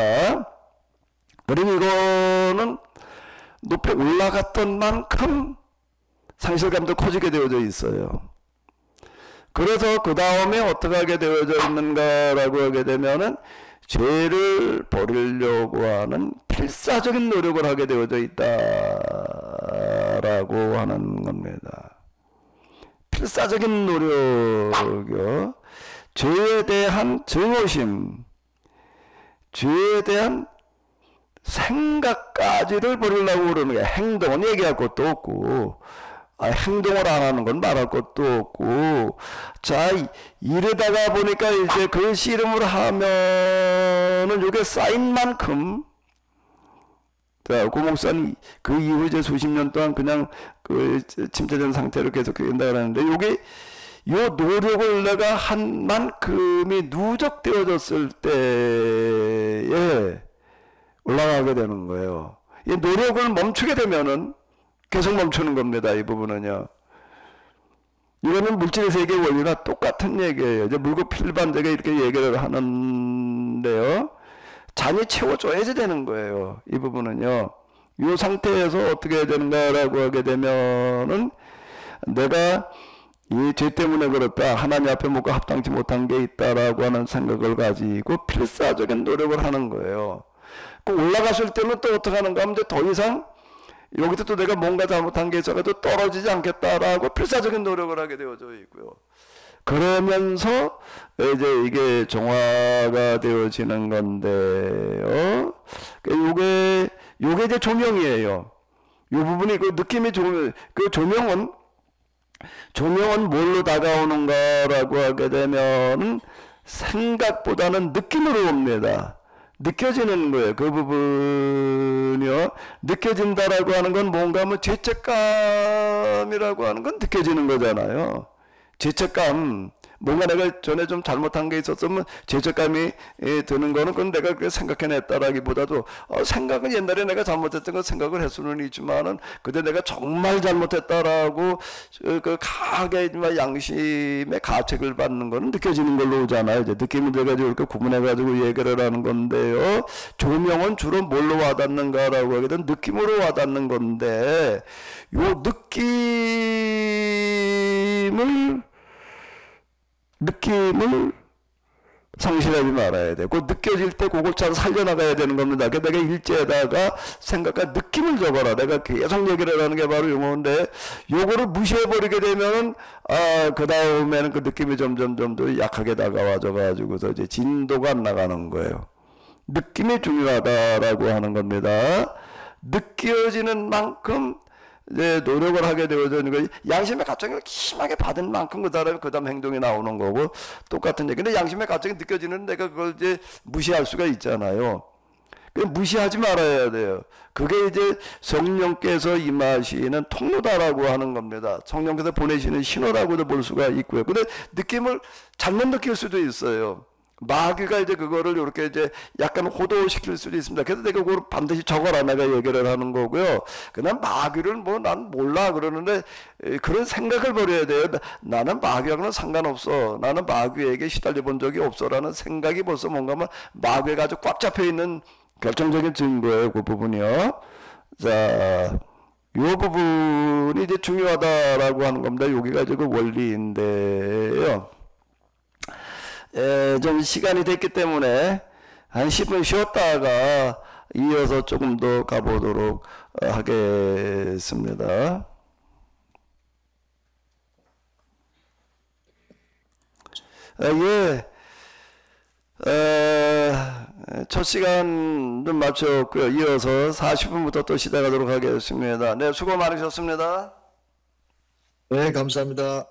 그럼 이거는 높이 올라갔던 만큼 상실감도 커지게 되어져 있어요. 그래서 그 다음에 어떻게 하게 되어져 있는가라고 하게 되면은, 죄를 버리려고 하는 필사적인 노력을 하게 되어져 있다라고 하는 겁니다. 필사적인 노력이요. 죄에 대한 증오심, 죄에 대한 생각까지를 버리려고 그러는 게, 행동은 얘기할 것도 없고, 행동을 안 하는 건 말할 것도 없고, 자, 이러다가 보니까 이제 그 씨름을 하면은 이게 쌓인 만큼, 자, 고 목사는 그 이후 이제 수십 년 동안 그냥 그 침체된 상태로 계속 된다 그러는데, 요게 요 노력을 내가 한 만큼이 누적되어졌을 때에 올라가게 되는 거예요. 이 노력을 멈추게 되면은 계속 멈추는 겁니다. 이 부분은요. 이거는 물질의 세계 원리나 똑같은 얘기예요. 이제 물고필반제가 이렇게 얘기를 하는데요. 잔이 채워줘야지 되는 거예요. 이 부분은요. 이 상태에서 어떻게 해야 되는가라고 하게 되면은 내가 이 죄 때문에 그렇다, 하나님 앞에 뭔가 합당치 못한 게 있다라고 하는 생각을 가지고 필사적인 노력을 하는 거예요. 그 올라갔을 때는 또 어떻게 하는가 하면 이제 더 이상 여기서 또 내가 뭔가 잘못한 게 있어가지고 떨어지지 않겠다라고 필사적인 노력을 하게 되어져 있고요. 그러면서 이제 이게 정화가 되어지는 건데요. 요게 이제 조명이에요. 요 부분이 그 느낌이 그 조명은 뭘로 다가오는가라고 하게 되면 생각보다는 느낌으로 옵니다. 느껴지는 거예요. 그 부분이요. 느껴진다라고 하는 건 뭔가 뭐 죄책감이라고 하는 건 느껴지는 거잖아요. 죄책감. 뭔가 내가 전에 좀 잘못한 게 있었으면 죄책감이 드는 거는 그건 내가 그렇게 생각해냈다라기보다도 생각은 옛날에 내가 잘못했던 거 생각을 할 수는 있지만은 그때 내가 정말 잘못했다라고 그 강하게 양심의 가책을 받는 거는 느껴지는 걸로 오잖아요. 이제 느낌이 돼가지고 이렇게 구분해가지고 얘기를 하는 건데요. 조명은 주로 뭘로 와닿는가라고 하게 되면 느낌으로 와닿는 건데, 요 느낌을 상실하지 말아야 돼. 그 느껴질 때 그걸 잘 살려나가야 되는 겁니다. 내가 일지에다가 생각과 느낌을 적어라. 내가 계속 얘기를 하는 게 바로 요건데, 요거를 무시해버리게 되면은, 그 다음에는 그 느낌이 점점 더 약하게 다가와져가지고서 이제 진도가 안 나가는 거예요. 느낌이 중요하다라고 하는 겁니다. 느껴지는 만큼 이제 노력을 하게 되어지는 거예요. 양심의 가책을 심하게 받은 만큼 그 다음 행동이 나오는 거고 똑같은 얘기. 근데 양심의 가책이 느껴지는 내가 그걸 이제 무시할 수가 있잖아요. 무시하지 말아야 돼요. 그게 이제 성령께서 임하시는 통로다라고 하는 겁니다. 성령께서 보내시는 신호라고도 볼 수가 있고요. 근데 느낌을 잘못 느낄 수도 있어요. 마귀가 이제 그거를 이렇게 이제 약간 호도시킬 수도 있습니다. 그래서 내가 그걸 반드시 적어라 내가 얘기를 하는 거고요. 그냥 마귀를 뭐 난 몰라 그러는데 그런 생각을 버려야 돼요. 나는 마귀하고는 상관없어. 나는 마귀에게 시달려 본 적이 없어라는 생각이 벌써 뭔가 마귀가 아주 꽉 잡혀 있는 결정적인 증거예요. 그 부분이요. 자, 요 부분이 이제 중요하다라고 하는 겁니다. 여기가 이제 그 원리인데요. 좀 시간이 됐기 때문에 한 10분 쉬었다가 이어서 조금 더 가보도록 하겠습니다. 첫 시간 좀 마쳤고요. 이어서 40분부터 또 시작하도록 하겠습니다. 네, 수고 많으셨습니다. 네, 감사합니다.